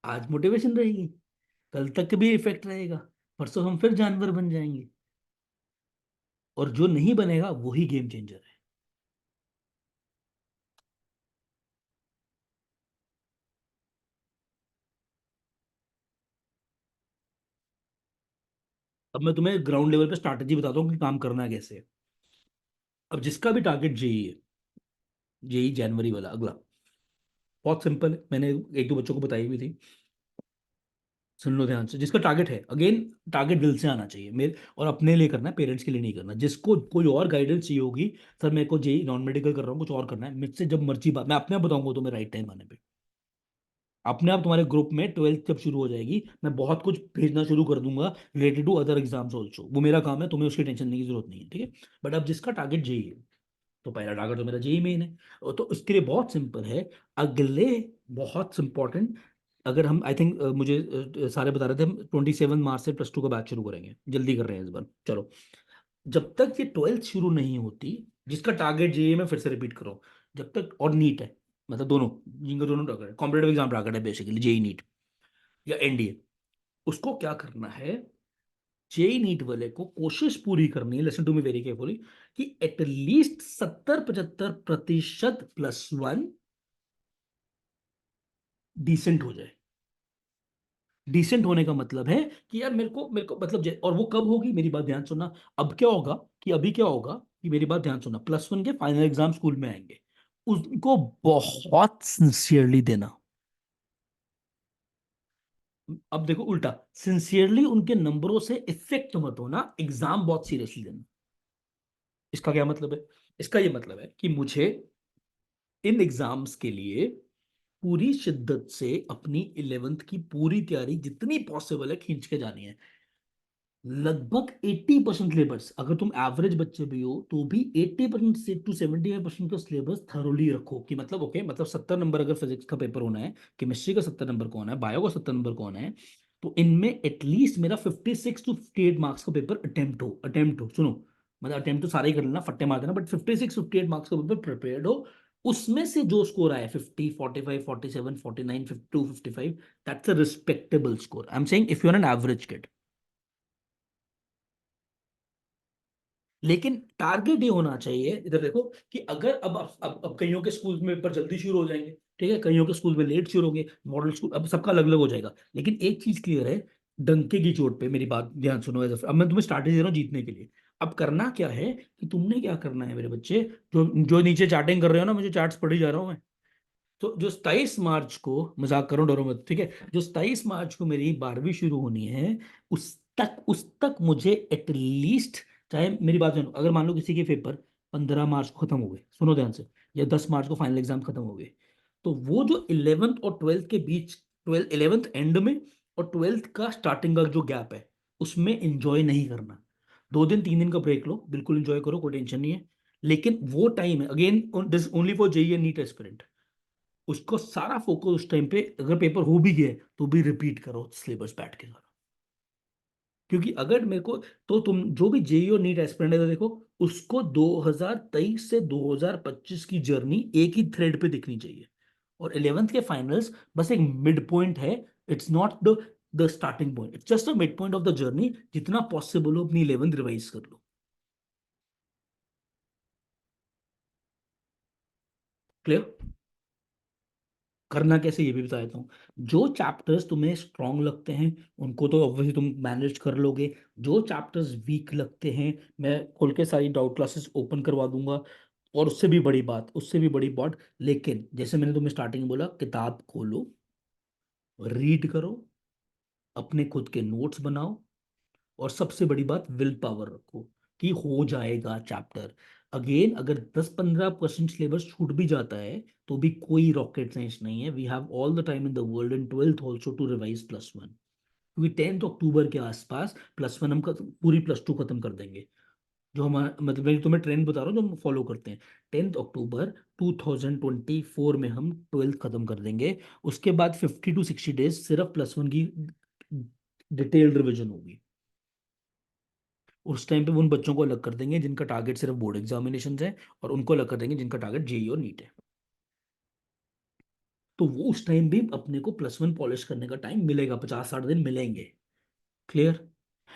आज मोटिवेशन रहेगी, कल तक भी इफेक्ट रहेगा, परसों हम फिर जानवर बन जाएंगे, और जो नहीं बनेगा वही गेम चेंजर है। अब मैं तुम्हें ग्राउंड लेवल पे स्ट्रैटेजी बताता हूँ कि काम करना है कैसे। अब जिसका भी टारगेट जेई है, जेई जनवरी वाला अगला, बहुत सिंपल है, मैंने एक दो बच्चों को बताई भी थी, सुन लो ध्यान से। जिसका टारगेट है, अगेन टारगेट दिल से आना चाहिए मेरे, और अपने लिए करना है, पेरेंट्स के लिए नहीं करना। जिसको कोई और गाइडेंस चाहिए होगी, सर मेरे को जेई नॉन मेडिकल कर रहा हूँ, कुछ और करना है, मुझसे जब मर्जी बात, मैं अपने आप बताऊंगा तुम्हें राइट टाइम आने पे। अपने आप तुम्हारे ग्रुप में 12th जब शुरू हो जाएगी, मैं बहुत कुछ भेजना शुरू कर दूंगा related to other exams also, वो मेरा काम है, तुम्हें उसकी टेंशन लेने की जरूरत नहीं है ठीक है। बट अब जिसका टारगेट जेई है, तो पहला टारगेट तो मेरा जेई मेन है, और तो इसके लिए बहुत सिंपल है, अगले, बहुत इंपॉर्टेंट, अगर हम आई थिंक मुझे सारे बता रहे थे, हम 27 मार्च से +2 का बैच शुरू करेंगे, जल्दी कर रहे हैं इस बार, चलो। जब तक ये 12th शुरू नहीं होती, जिसका टारगेट जेई में, फिर से रिपीट करो, जब तक, और नीट है, मतलब दोनों, जिनका दोनों टारगेट है, कॉम्पिटेटिव एग्जाम टारगेट है बेसिकली, जेई नीट या एनडीए, उसको क्या करना है, जेई नीट वाले को कोशिश पूरी करनी है, listen to me very carefully, कि एटलीस्ट 70-75% +1 डिसेंट हो जाए। डिसेंट होने का मतलब है कि यार मेरे को मतलब और वो कब होगी, मेरी बात ध्यान सुनना। अब क्या होगा, कि अभी क्या होगा, कि मेरी बात ध्यान सुनना, +1 के फाइनल एग्जाम स्कूल में आएंगे, उनको बहुत सिंसियरली देना। अब देखो उल्टा, सिंसियरली उनके नंबरों से इफेक्ट मत होना, एग्जाम बहुत सीरियसली लेना। इसका क्या मतलब है, इसका ये मतलब है कि मुझे इन एग्जाम्स के लिए पूरी शिद्दत से अपनी 11th की पूरी तैयारी जितनी पॉसिबल है खींच के जानी है। लगभग 80% सिलेबस, अगर तुम एवरेज बच्चे भी हो तो भी 80% से टू 75% का सिलेबस थरोली रखो, कि मतलब ओके, मतलब 70 नंबर अगर फिजिक्स का पेपर होना है, केमिस्ट्री का 70 नंबर का होना है, बायो का 70 नंबर का होना है, तो इनमें एटलीस्ट मेरा 56 to 58 मार्क्स का पेपर अटेम्प्ट हो, सुनो, मतलब अटेम्प्ट तो सारे ही कर लेना, फट्टे मार देना, बट 56 58 मार्क्स का पेपर प्रिपेयर्ड हो। उसमें से जो स्कोर आया 50 45 47 49 52 55, that's a respectable score. I am saying if you are an average kid. लेकिन टारगेट ये होना चाहिए, इधर देखो, कि अगर अब कईयों के स्कूल में पेपर जल्दी शुरू हो जाएंगे, ठीक है, कईयों के स्कूल में लेट शुरू होंगे, मॉडल स्कूल, अब सबका अलग अलग हो जाएगा, लेकिन एक चीज क्लियर है, डंके की चोट पे, मेरी बात ध्यान सुनो, अब मैं तुम्हें स्ट्रैटेजी दे रहा हूँ जीतने के लिए। अब करना क्या है, कि तुमने क्या करना है मेरे बच्चे, जो जो नीचे चैटिंग कर रहे हो ना, मुझे चैट्स पढ़ी जा रहा हूँ मैं, तो जो 27 मार्च को, मजाक करो डरो मत, ठीक है, जो 27 मार्च को मेरी 12वीं शुरू होनी है, उस तक मुझे एटलीस्ट, चाहे मेरी बात सुनो, अगर मान लो किसी के पेपर 15 मार्च को खत्म हो गए, सुनो ध्यान से, या 10 मार्च को फाइनल एग्जाम खत्म हो गए, तो वो जो 11th और 12th के बीच, 11th एंड में और 12th का स्टार्टिंग का जो गैप है, उसमें एंजॉय नहीं करना। 2 दिन 3 दिन का ब्रेक लो, बिल्कुल एंजॉय करो, कोई टेंशन नहीं है। लेकिन वो टाइम है, again this only for JEE and NEET aspirant, उसको सारा फोकस उस टाइम पे, अगर पेपर हो भी गया तो भी रिपीट करो सिलेबस बैठ के सारा। क्योंकि अगर मेरे को, तो तुम जो भी जेईई और नीट एस्पिरेंट है, तो देखो, उसको 2023 से 2025 की जर्नी एक ही थ्रेड पे दिखनी चाहिए। और 11th के फाइनल्स बस एक मिड पॉइंट है, it's not the starting point, it's just a mid point of the journey. जितना पॉसिबल हो अपनी 11th रिवाइज कर लो। क्लियर? करना कैसे ये भी बता देता हूँ। जो चैप्टर्स तुम्हें स्ट्रांग लगते हैं उनको तो ऑब्वियसली तुम मैनेज कर लोगे। जो चैप्टर्स वीक लगते हैं, मैं खोल के सारी डाउट क्लासेस ओपन करवा दूंगा। और उससे भी बड़ी बात, लेकिन जैसे मैंने तुम्हें स्टार्टिंग में बोला, किताब खोलो, रीड करो, अपने खुद के नोट्स बनाओ, और सबसे बड़ी बात, विल पावर रखो कि हो जाएगा चैप्टर। अगेन, अगर 10-15% सिलेबस छूट भी जाता है तो भी कोई रॉकेट साइंस नहीं है। We have all the time in the world in 12th also to revise +1, क्योंकि 10th अक्टूबर के आसपास +1 हम पूरी +2 खत्म कर देंगे। जो हमारा मतलब, मैं तुम्हें ट्रेंड बता रहा हूँ जो हम फॉलो करते हैं, 10th अक्टूबर 2024 में हम 12th खत्म कर देंगे। उसके बाद 50 to 60 डेज सिर्फ +1 की डिटेल्ड रिविजन होगी। उस टाइम पे उन बच्चों को अलग कर देंगे जिनका टारगेट सिर्फ बोर्ड एग्जामिनेशन है, और उनको अलग कर देंगे जिनका टारगेट जेईई और नीट है। तो वो उस टाइम भी अपने को +1 पॉलिश करने का टाइम मिलेगा, 50-60 दिन मिलेंगे। क्लियर?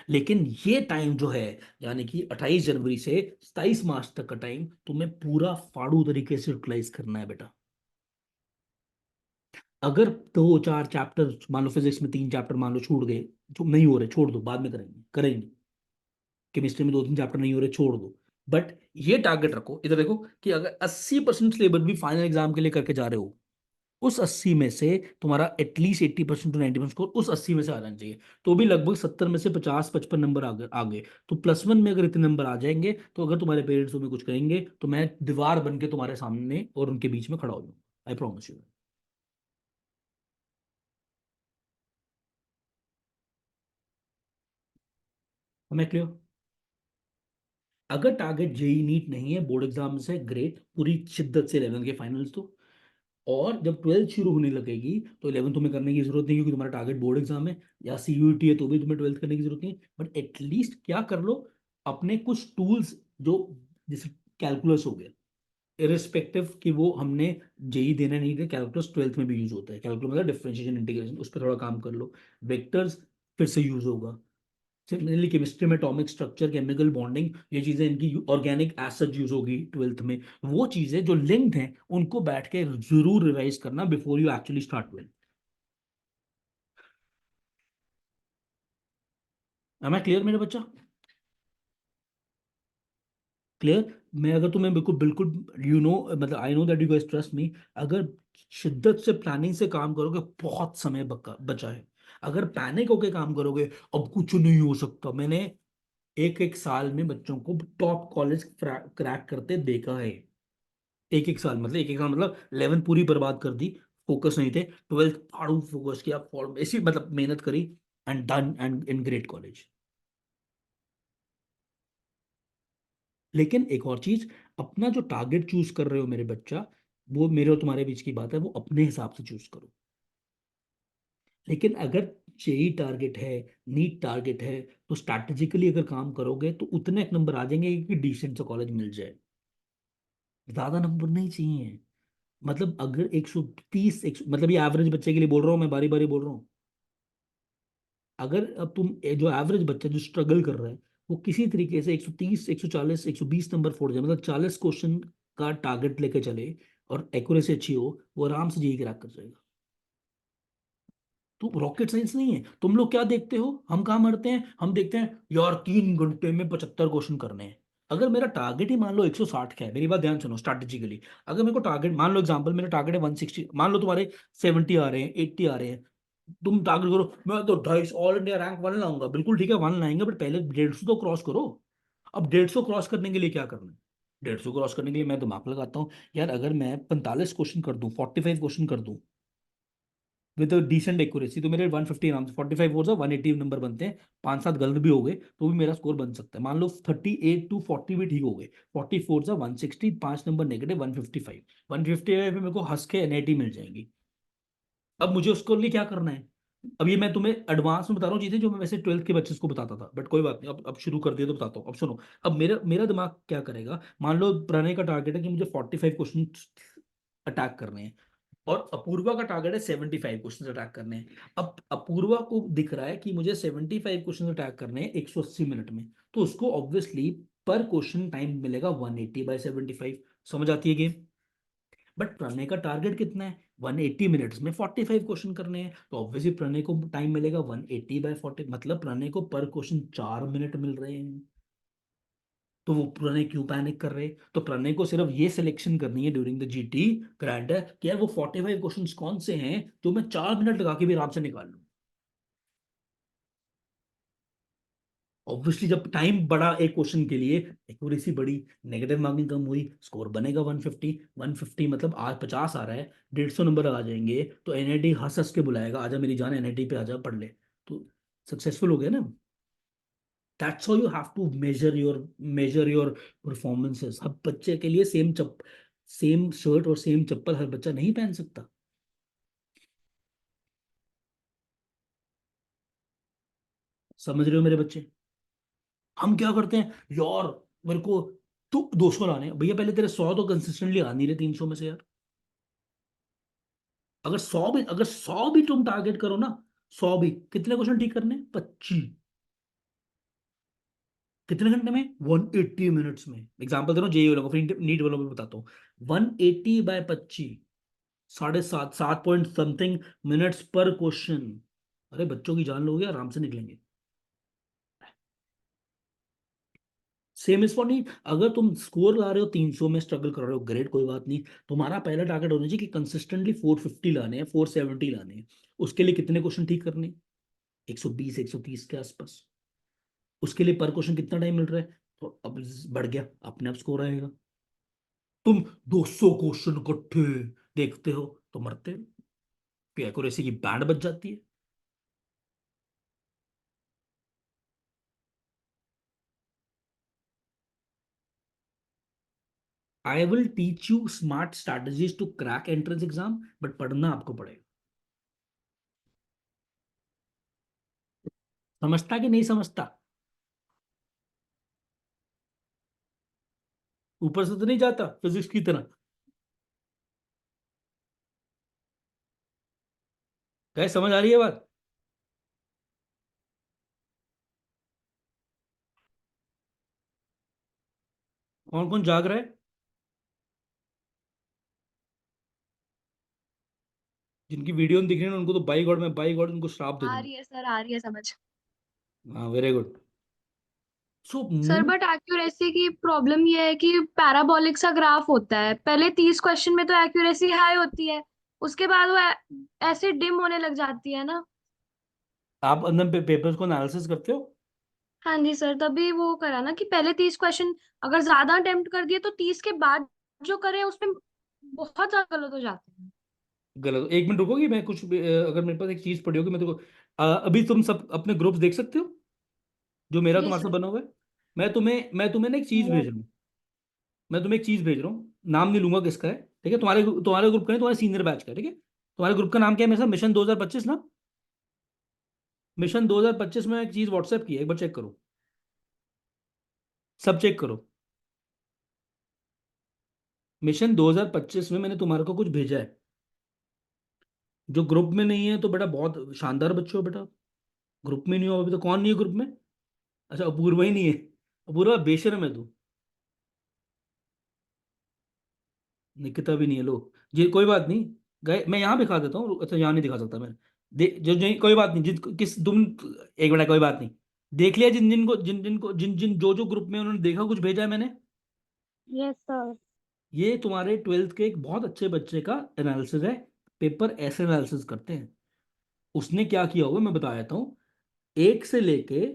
लेकिन ये टाइम जो है, यानी कि 28 जनवरी से 27 मार्च तक का टाइम, तुम्हें पूरा फाड़ू तरीके से यूटिलाइज करना है बेटा। अगर 2-4 चैप्टर, मान लो फिजिक्स में 3 चैप्टर मान लो छूट गए, जो नहीं हो रहे, छोड़ दो, बाद में करेंगे करेंगे। केमिस्ट्री में 2-3 चैप्टर नहीं हो रहे, छोड़ दो। बट ये टारगेट रखो, इधर देखो, कि अगर 80% सिलेबस भी फाइनल एग्जाम के लिए करके जा रहे हो, उस 80 में से तुम्हारा एटलीस्ट 80% टू 90% स्कोर उस 80 में से आ जाना चाहिए। तो भी लगभग 70 में से 50-55 नंबर आगे तो +1 में अगर इतने नंबर आ जाएंगे, तो अगर तुम्हारे पेरेंट्स तुम्हें कुछ कहेंगे तो मैं दीवार बन के तुम्हारे सामने और उनके बीच में खड़ा हो जाऊंगा, आई प्रॉमिस यू। मैं क्लियर? अगर टारगेट जेई नीट नहीं है, बोर्ड एग्जाम से, ग्रेट, पूरी शिद्दत से 11 के फाइनल्स दो। और जब 12th शुरू होने लगेगी तो 11 तुम्हें करने की जरूरत नहीं, क्योंकि तुम्हारा टारगेट बोर्ड एग्जाम है, या सीयूईटी है तो भी तुम्हें 12th करने की जरूरत नहीं। बट एटलीस्ट क्या कर लो, अपने कुछ टूल्स, जो जैसे कैलकुलस हो गया, इरिस्पेक्टिव कि वो हमने जेई देना नहीं दिया, कैलकुलस 12th में भी यूज होता है, कैलकुलस मतलब डिफरेंशिएशन इंटीग्रेशन, उस पर थोड़ा काम कर लो। वेक्टर्स फिर से यूज होगा। सिमिलरली केमिस्ट्री में एटॉमिक स्ट्रक्चर, केमिकल बॉन्डिंग, ये चीजें इनकी ऑर्गेनिक एसिड यूज होगी 12th में। वो चीजें जो लिंक्ड हैं उनको बैठ के जरूर रिवाइज करना before you actually start twelfth. Am I clear मेरे बच्चा? क्लियर? मैं अगर तुम्हें बिल्कुल बिल्कुल, मतलब I know that you guys trust me, अगर शिद्दत से प्लानिंग से काम करोगे, बहुत समय बचा है। अगर पैनिक होके काम करोगे, अब कुछ नहीं हो सकता, मैंने एक एक साल में बच्चों को टॉप कॉलेज क्रैक करते देखा है। एक एक साल मतलब, एक एक साल मतलब 11 पूरी बर्बाद कर दी, फोकस नहीं थे, 12th फाड़ू फोकस किया, ऐसी मतलब मेहनत करी, and done, and in great college. लेकिन एक और चीज, अपना जो टारगेट चूज कर रहे हो मेरे बच्चा, वो मेरे और तुम्हारे बीच की बात है, वो अपने हिसाब से चूज करो। लेकिन अगर जेई टारगेट है, नीट टारगेट है, तो स्ट्रैटेजिकली अगर काम करोगे तो उतने एक नंबर आ जाएंगे कि डिसेंट सा कॉलेज मिल जाए। ज्यादा नंबर नहीं चाहिए। मतलब अगर 130, मतलब ये एवरेज बच्चे के लिए बोल रहा हूँ, मैं बारी बारी बोल रहा हूँ। अगर अब तुम जो एवरेज बच्चा जो स्ट्रगल कर रहा है, वो किसी तरीके से 130, 140, 120 नंबर फोड़ जाए, मतलब 40 क्वेश्चन का टारगेट लेके चले, और एक्यूरेसी अच्छी हो, वो आराम से जेई क्रैक कर जाएगा। तो रॉकेट साइंस नहीं है। तुम लोग क्या देखते हो, हम कहाँ मरते हैं, हम देखते हैं यार 3 घंटे में 75 क्वेश्चन करने हैं। अगर मेरा टारगेट ही मान लो 160 का है, मेरी बात ध्यान सुनो स्ट्रैटेजिकली। अगर मेरे को टारगेट मान लो, एग्जांपल मेरा टारगेट है 160, मान लो तुम्हारे 70 आ रहे हैं, 80 आ रहे हैं, तुम टारगेट करो मैं तो 250 ऑल इंडिया रैंक 1 लाऊंगा, बिल्कुल ठीक है 1 लाएंगे, बट पहले 150 तो क्रॉस करो। अब 150 क्रॉस करने के लिए क्या करना है? 150 क्रॉस करने के लिए मैं दिमाग लगाता हूँ यार, अगर मैं 45 क्वेश्चन कर दूं, 45 क्वेश्चन कर दूं विद डिसेंट एक्यूरेसी, तो मेरे 150 आराम से 45 और 180 नंबर बनते हैं। 5-7 गलत भी हो गए तो भी मेरा स्कोर बन सकता है। मान लो 38 to 40 भी ठीक हो गए, 44 160, 5 नंबर नेगेटिव, 155। 155 में मेरे को हंस के एनआईटी मिल जाएंगी। अब मुझे उसको लिए क्या करना है? अब ये मैं तुम्हें एडवांस में बता रहा हूँ चीजें जो मैं वैसे 12th के बच्चे को बताता था, बट कोई बात नहीं, अब शुरू कर दिया तो बताता हूँ। अब सुनो, अब मेरा मेरा दिमाग क्या करेगा। मान लो प्रणय का टारगेट है कि मुझे 45 क्वेश्चन अटैक करने हैं, और अपूर्वा का टारगेट है 75 क्वेश्चन अटैक करने हैं। अब अपूर्वा को दिख रहा है कि मुझे 75 क्वेश्चन अटैक करने हैं 180 मिनट में, तो उसको ऑब्वियसली पर क्वेश्चन टाइम मिलेगा 180/75। समझ आती है गेम? बट प्रणय का टारगेट कितना है? 180 मिनट्स में 45 क्वेश्चन करने हैं, तो ऑब्वियसली प्रणय को टाइम मिलेगा 180/40, मतलब प्रणय को पर क्वेश्चन 4 मिनट मिल रहे हैं। तो वो प्रणय क्यों पैनिक कर रहे? तो प्रणय को सिर्फ ये सिलेक्शन करनी है ड्यूरिंग द जीटी ग्रैंड कि यार वो 45 क्वेश्चंस कौन से हैं जो मैं 4 मिनट लगा के भी आराम से निकाल लूं। ऑब्वियसली जब टाइम बढ़ा एक क्वेश्चन के लिए, एक्यूरेसी बढ़ी, नेगेटिव मार्किंग कम हुई, स्कोर बनेगा 150। 150 मतलब आज 50 आ रहा है, 150 नंबर आ जाएंगे, तो एनआईटी हंस हंस के बुलाएगा, आजा मेरी जान एनआईटी पे आजा पढ़ ले। तो सक्सेसफुल हो गया ना। That's how you have to measure your performances. हर बच्चे के लिए सेम शर्ट और सेम चप्पल हर बच्चा नहीं पहन सकता। समझ रहे हो मेरे बच्चे? हम क्या करते हैं यार, मेरे को तो 200 लाने हैं भैया, पहले तेरे 100 तो कंसिस्टेंटली आ नहीं रहे 300 में से यार। अगर 100 भी तुम टारगेट करो ना, 100 भी कितने क्वेश्चन ठीक करने? 25। कितने घंटे में? 180 मिनट्स में। एग्जाम्पल दे रहा हूँ जेई वालों को, फिर नीट वालों को भी बताता हूँ। 180/25, 7.5, 7 पॉइंट समथिंग मिनट्स पर क्वेश्चन। अरे बच्चों की जान लोगे, आराम से निकलेंगे। Same is for NEET. अगर तुम स्कोर ला रहे हो 300 में, स्ट्रगल कर रहे हो, ग्रेट, कोई बात नहीं। तुम्हारा पहला टारगेट होना चाहिए कि कंसिस्टेंटली 450 लाने हैं, 470 लाने हैं। उसके लिए कितने क्वेश्चन ठीक करने हैं? 120 130 के आसपास। उसके लिए पर क्वेश्चन कितना टाइम मिल रहा है? तो अब बढ़ गया, अपने आप स्कोर आएगा। तुम 200 क्वेश्चन इकट्ठे देखते हो तो मरते हो, एक्यूरेसी की बैंड बच जाती है। I will teach you smart strategies to crack entrance exam, but पढ़ना आपको पड़ेगा। समझता कि नहीं समझता? ऊपर से तो नहीं जाता फिजिक्स की तरह। क्या समझ आ रही है बात? कौन कौन जाग रहा है? जिनकी वीडियो नहीं दिख रही है ना, उनको तो बाई गॉड, मैं बाई गॉड उनको श्राप दे आ दूंगा। रही है सर, आ रही है समझ। हाँ very good. So sir move. But accuracy की प्रॉब्लम ये है कि पैराबोलिक सा ग्राफ होता है, पहले 30 क्वेश्चन में तो एक्यूरेसी हाई होती है, उसके बाद वो ऐसे डिम होने लग जाती है ना। आप अंदर पेपर्स को एनालिसिस करते हो? हाँ जी सर, तभी वो करा ना कि पहले 30 क्वेश्चन अगर ज्यादा अटेम्प्ट कर दिए तो 30 के बाद जो करे उसमें बहुत ज्यादा गलत हो जाते हैं। गलत? 1 मिनट रुकोगी, मैं कुछ अगर मेरे पास एक चीज पड़ी होगी मैं देखो। अभी तुम सब अपने ग्रुप्स देख सकते हो जो मेरा जी तुम्हारे साथ सर। बना हुआ है। मैं तुम्हें ना एक चीज भेज रहा हूँ। मैं तुम्हें एक चीज भेज रहा हूँ, नाम नहीं लूंगा किसका है, ठीक है? तुम्हारे ग्रुप का नहीं, तुम्हारे सीनियर बैच का, ठीक है? तुम्हारे ग्रुप का नाम क्या है मेरे साथ? मिशन 2025 ना। मिशन 2025 में एक चीज व्हाट्सएप की है, एक बार चेक करो, सब चेक करो। मिशन 2025 में मैंने तुम्हारे को कुछ भेजा है, जो ग्रुप में नहीं है तो बेटा बहुत शानदार बच्चे हो बेटा। ग्रुप में नहीं हो अभी तो, कौन नहीं है ग्रुप में? अच्छा अपूर्वा ही नहीं है। अपूर्वा बेशर्म है तू। निकिता भी नहीं है, लो। ये कोई बात नहीं, गए मैं यहाँ दिखा देता हूँ। अच्छा यहाँ नहीं दिखा सकता मैं, दे जो जो कोई बात नहीं, जिस किस तुम, एक मिनट, कोई बात नहीं। देख लिया जिन जिन को जिन जिन को जिन जिन जो जो ग्रुप में उन्होंने देखा कुछ भेजा है मैंने। Yes sir. ये तुम्हारे 12th के एक बहुत अच्छे बच्चे का एनालिसिस है। पेपर ऐसे एनालिसिस करते हैं। उसने क्या किया होगा मैं बता देता हूँ। एक से लेके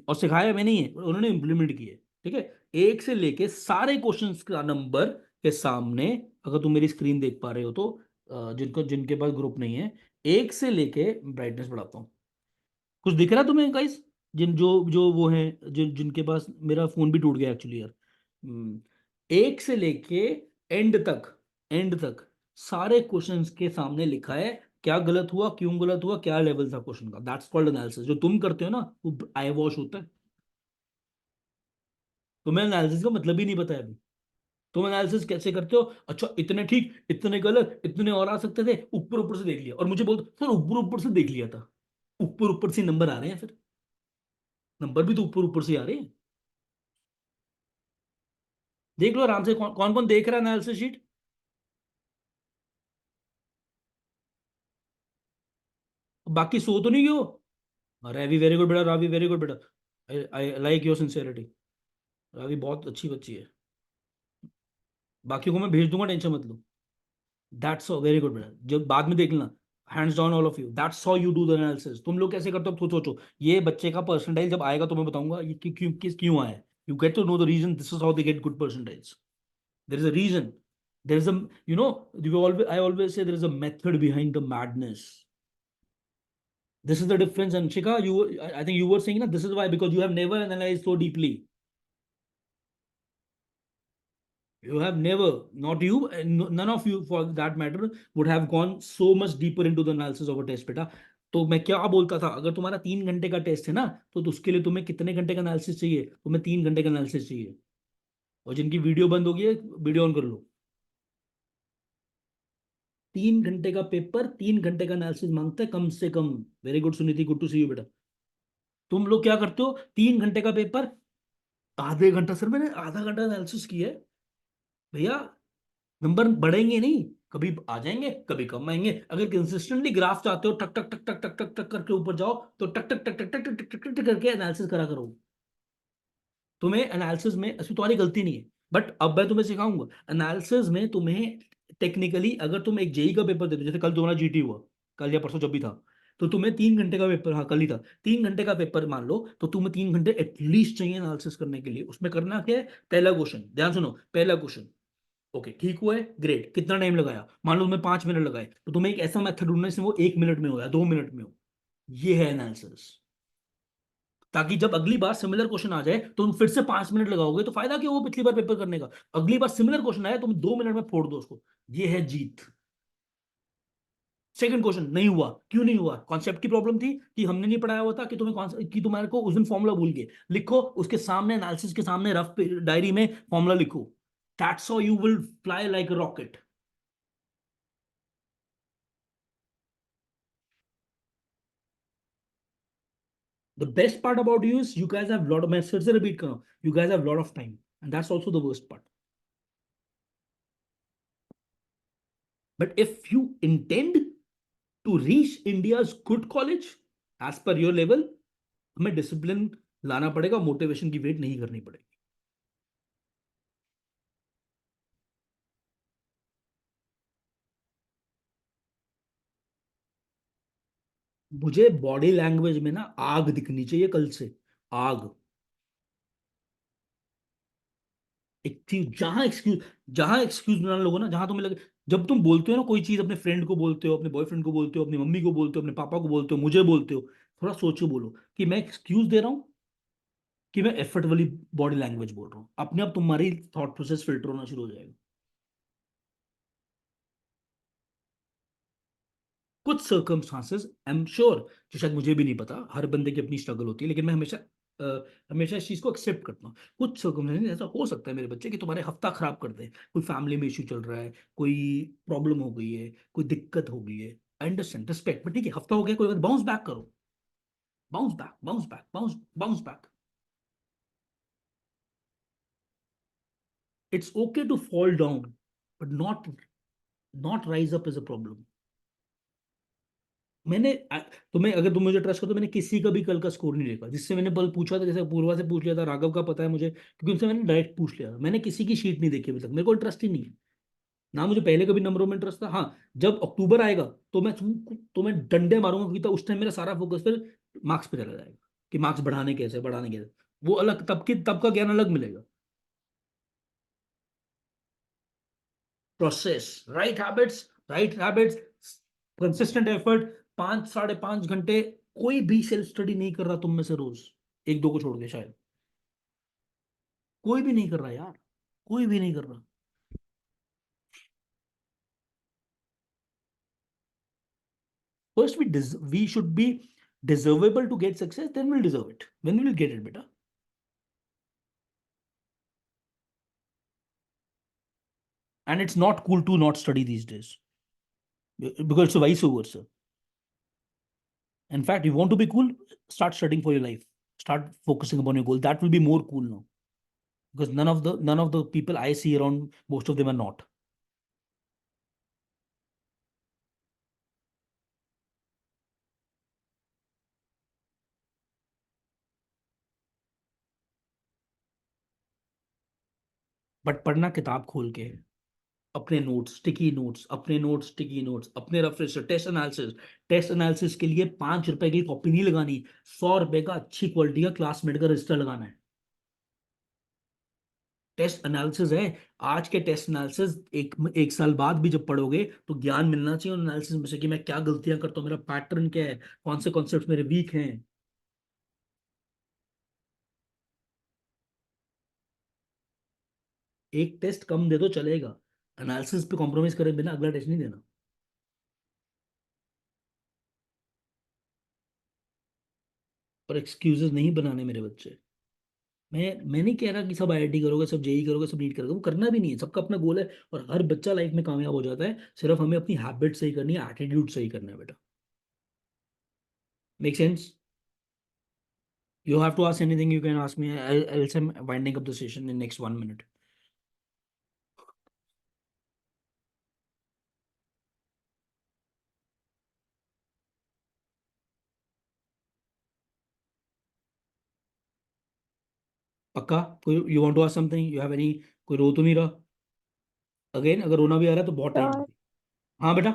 और सिखाया मैंने ही है, उन्होंने इंप्लीमेंट किए। ठीक है। एक से लेके सारे क्वेश्चंस का नंबर के सामने, अगर तुम मेरी स्क्रीन देख पा रहे हो तो, जिनको जिनके पास ग्रुप नहीं है, एक से लेके ब्राइटनेस बढ़ाता हूँ। कुछ दिख रहा है तुम्हें गाइस? जिन जो जो वो हैं जिनके पास, मेरा फोन भी टूट गया एक्चुअली यार। एक से लेके एंड तक सारे क्वेश्चंस के सामने लिखा है। क्या गलत हुआ, क्यों गलत हुआ, क्या लेवल था क्वेश्चन का। That's called analysis. जो तुम करते हो ना वो आई वॉश होता है। तुम्हें एनालिसिस का मतलब ही नहीं पता है अभी। तुम एनालिसिस कैसे करते हो? अच्छा इतने ठीक, इतने गलत, इतने और आ सकते थे, ऊपर ऊपर से देख लिया। और मुझे बोलते सर ऊपर ऊपर से देख लिया था। ऊपर ऊपर से नंबर आ रहे हैं फिर। नंबर भी तो ऊपर ऊपर से आ रहे हैं। देख लो आराम से, कौन कौन कौन देख रहा है एनालिसिस शीट। बाकी सो तो नहीं गयो? रवि वेरी गुड बेटा, रवि वेरी गुड बेटा। I I like your sincerity. Ravi बहुत अच्छी बच्ची है। बाकी को मैं भेज दूंगा, टेंशन मत लो। दैट्स सो वेरी गुड बेटा, जब बाद में देख लेना। Hands down all of you, that's how you do the analysis. तुम लोग कैसे करते हो खुद सोचो। ये बच्चे का परसेंटाइल जब आएगा तो मैं बताऊंगा ये क्यों आया है। You get to know the reason, this is how they get good percentiles. There is a reason. There is a, you know, I always say there is a method behind the madness. This is the difference. And Shika, I think you were saying that this is why, because you have never analyzed so deeply. You have never, not you, and none of you for that matter, would have gone so much deeper into the analysis of a test, बेटा. तो मैं क्या बोलता था, अगर तुम्हारा 3 घंटे का टेस्ट है ना, तो उसके लिए तुम्हें कितने घंटे का एनालिसिस चाहिए? तुम्हें 3 घंटे का एनालिसिस चाहिए। और जिनकी वीडियो बंद होगी है, वीडियो ऑन कर लो। 3 घंटे का पेपर 3 घंटे का एनालिसिस मांगता है कम से कम। Very good Suniti, good to see you बेटा। तुम लोग क्या करते हो? 3 घंटे का पेपर आधे घंटा, सर मैंने आधा घंटा एनालिसिस किया है। भैया नंबर बढ़ेंगे नहीं, कभी आ जाएंगे कभी कम आएंगे। अगर कंसिस्टेंटली ग्राफ चाहते हो, टक टक टक टक टक टक टक करके ऊपर जाओ, तो टक टक टक टक टक टक टक टक टक करके एनालिसिस करा करो। तुम्हें एनालिसिस में ऐसी तुम्हारी गलती नहीं है। बट अब मैं तुम्हें सिखाऊंगा एनालिसिस में। तुम्हें टेक्निकली, अगर तुम एक जेई का पेपर देते हो, जैसे कल तुम्हारा जीटी हुआ, कल या परसों जब भी था, तो तुम्हें 3 घंटे का पेपर, हाँ कल ही था, 3 घंटे का पेपर मान लो, तो तुम्हें 3 घंटे एटलीस्ट चाहिए एनालिसिस करने के लिए। उसमें करना क्या है? पहला क्वेश्चन ध्यान सुनो, पहला क्वेश्चन ओके ठीक हुआ है, ग्रेट। कितना टाइम लगाया? मान लो तुम्हें 5 मिनट लगाए, तो तुम्हें एक ऐसा मेथड ढूंढना जिसमें वो 1 मिनट में हो या 2 मिनट में हो। ये है एनालिसिस। ताकि जब अगली बार सिमिलर क्वेश्चन आ जाए तो तुम फिर से 5 मिनट लगाओगे, तो फायदा क्या हुआ पिछली बार पेपर करने का? अगली बार सिमिलर क्वेश्चन आया, तुम 2 मिनट में फोड़ दो उसको। ये है जीत। सेकंड क्वेश्चन नहीं हुआ, क्यों नहीं हुआ? कॉन्सेप्ट की प्रॉब्लम थी कि हमने नहीं पढ़ाया हुआ था, कि कि तुम्हारे को उस दिन फॉर्मूला भूल गए। लिखो उसके सामने, एनालिसिस के सामने रफ डायरी में फॉर्मूला लिखो। That's how you will fly like a rocket. The best part about you is you guys have lot of, मैं फिर से रिपीट कर रहा हूँ, you guys have lot of time and that's also the worst part. But if you intend to reach India's good college as per your level, हमें discipline लाना पड़ेगा, motivation की वेट नहीं करनी पड़ेगी। मुझे बॉडी लैंग्वेज में ना आग दिखनी चाहिए कल से। आग। एक चीज, जहां एक्सक्यूज बनाने लोगो ना, जहां तुम्हें लगे, जब तुम बोलते हो ना कोई चीज, अपने फ्रेंड को बोलते हो, अपने बॉयफ्रेंड को बोलते हो, अपनी मम्मी को बोलते हो, अपने पापा को बोलते हो, मुझे बोलते हो, थोड़ा सोचो बोलो कि मैं एक्सक्यूज दे रहा हूँ कि मैं एफर्ट वाली बॉडी लैंग्वेज बोल रहा हूँ। अपने आप तुम्हारी थॉट प्रोसेस फिल्टर होना शुरू हो जाएगा। कुछ सर्कमस्टांसेस आई एम श्योर, जो शायद मुझे भी नहीं पता, हर बंदे की अपनी स्ट्रगल होती है, लेकिन मैं हमेशा इस चीज को एक्सेप्ट करता हूँ। कुछ सर्कमस्टांसेस ऐसा हो सकता है मेरे बच्चे कि तुम्हारे हफ्ता खराब कर दे। कोई फैमिली में इश्यू चल रहा है, कोई प्रॉब्लम हो गई है, कोई दिक्कत हो गई है। आई अंडरस्टैंड, रिस्पेक्ट, बट ठीक है, हफ्ता हो गया, कोई बात, बाउंस बैक करो। Bounce back, bounce back, bounce bounce back. It's okay to fall down, but not rise up is a problem. तुम्हें, अगर तुम मुझे ट्रस्ट करो तो मैंने किसी का भी कल का स्कोर नहीं देखा। जिससे मैंने बल पूछा था, जैसे पूर्वा से पूछ लिया था, राघव का पता है मुझे क्योंकि उनसे मैंने डायरेक्ट पूछ लिया था। मैंने किसी की शीट नहीं देखी अभी तक, मेरे को इंटरेस्ट ही नहीं है। ना मुझे पहले कभी नंबरों में इंटरेस्ट था। हाँ, जब अक्टूबर आएगा तो मैं डंडे मारूंगा, क्योंकि उस टाइम मेरा सारा फोकस फिर मार्क्स पे चला जाएगा कि मार्क्स बढ़ाने कैसे। वो अलग, तब का ज्ञान अलग मिलेगा। Process, right habits, consistent effort, 5 साढ़े 5 घंटे। कोई भी सेल्फ स्टडी नहीं कर रहा तुम में से रोज, एक दो को छोड़ के शायद। कोई भी नहीं कर रहा यार, कोई भी नहीं कर रहा। First, we should be deservable to get success, then we'll deserve it. When we'll get it, beta. And it's not cool to not study these days because it's vice versa. In fact, you want to be cool, start studying for your life. Start focusing upon your goal. That will be more cool now, because none of the people I see around, most of them are not. But पढ़ना किताब खोल के है। अपने notes, sticky notes, अपने reference, test analysis के लिए 5 रुपए की कॉपी नहीं लगानी, 100 रुपए का अच्छी क्वालिटी का क्लासमेट का रजिस्टर लगाना है। टेस्ट एनालिसिस है। आज के टेस्ट एनालिसिस एक साल बाद भी जब पढ़ोगे तो ज्ञान मिलना चाहिए उन एनालिसिस में से कि मैं क्या गलतियां करता हूँ, मेरा पैटर्न क्या है, कौन से कॉन्सेप्ट मेरे वीक हैं। एक टेस्ट कम दे दो चलेगा, एनालिसिस पे कॉम्प्रोमाइज करे बिना अगला टेस्ट नहीं देना। और एक्सक्यूजेस नहीं बनाने मेरे बच्चे। मैं नहीं कह रहा कि सब आईआईटी करोगे, सब जेई करोगे, सब नीट करोगे, वो करना भी नहीं है। सबका अपना गोल है और हर बच्चा लाइफ में कामयाब हो जाता है। सिर्फ हमें अपनी हैबिट सही करनी है, एटीट्यूड सही करना है बेटा। Make sense? You have to ask anything, you can ask me. Else I'm winding up the session in next 1 minute. पक्का? कोई you want to ask something? You have any? कोई रो तो नहीं रहा? अगेन अगर रोना भी आ रहा है तो बहुत टाइम। सर हाँ बेटा।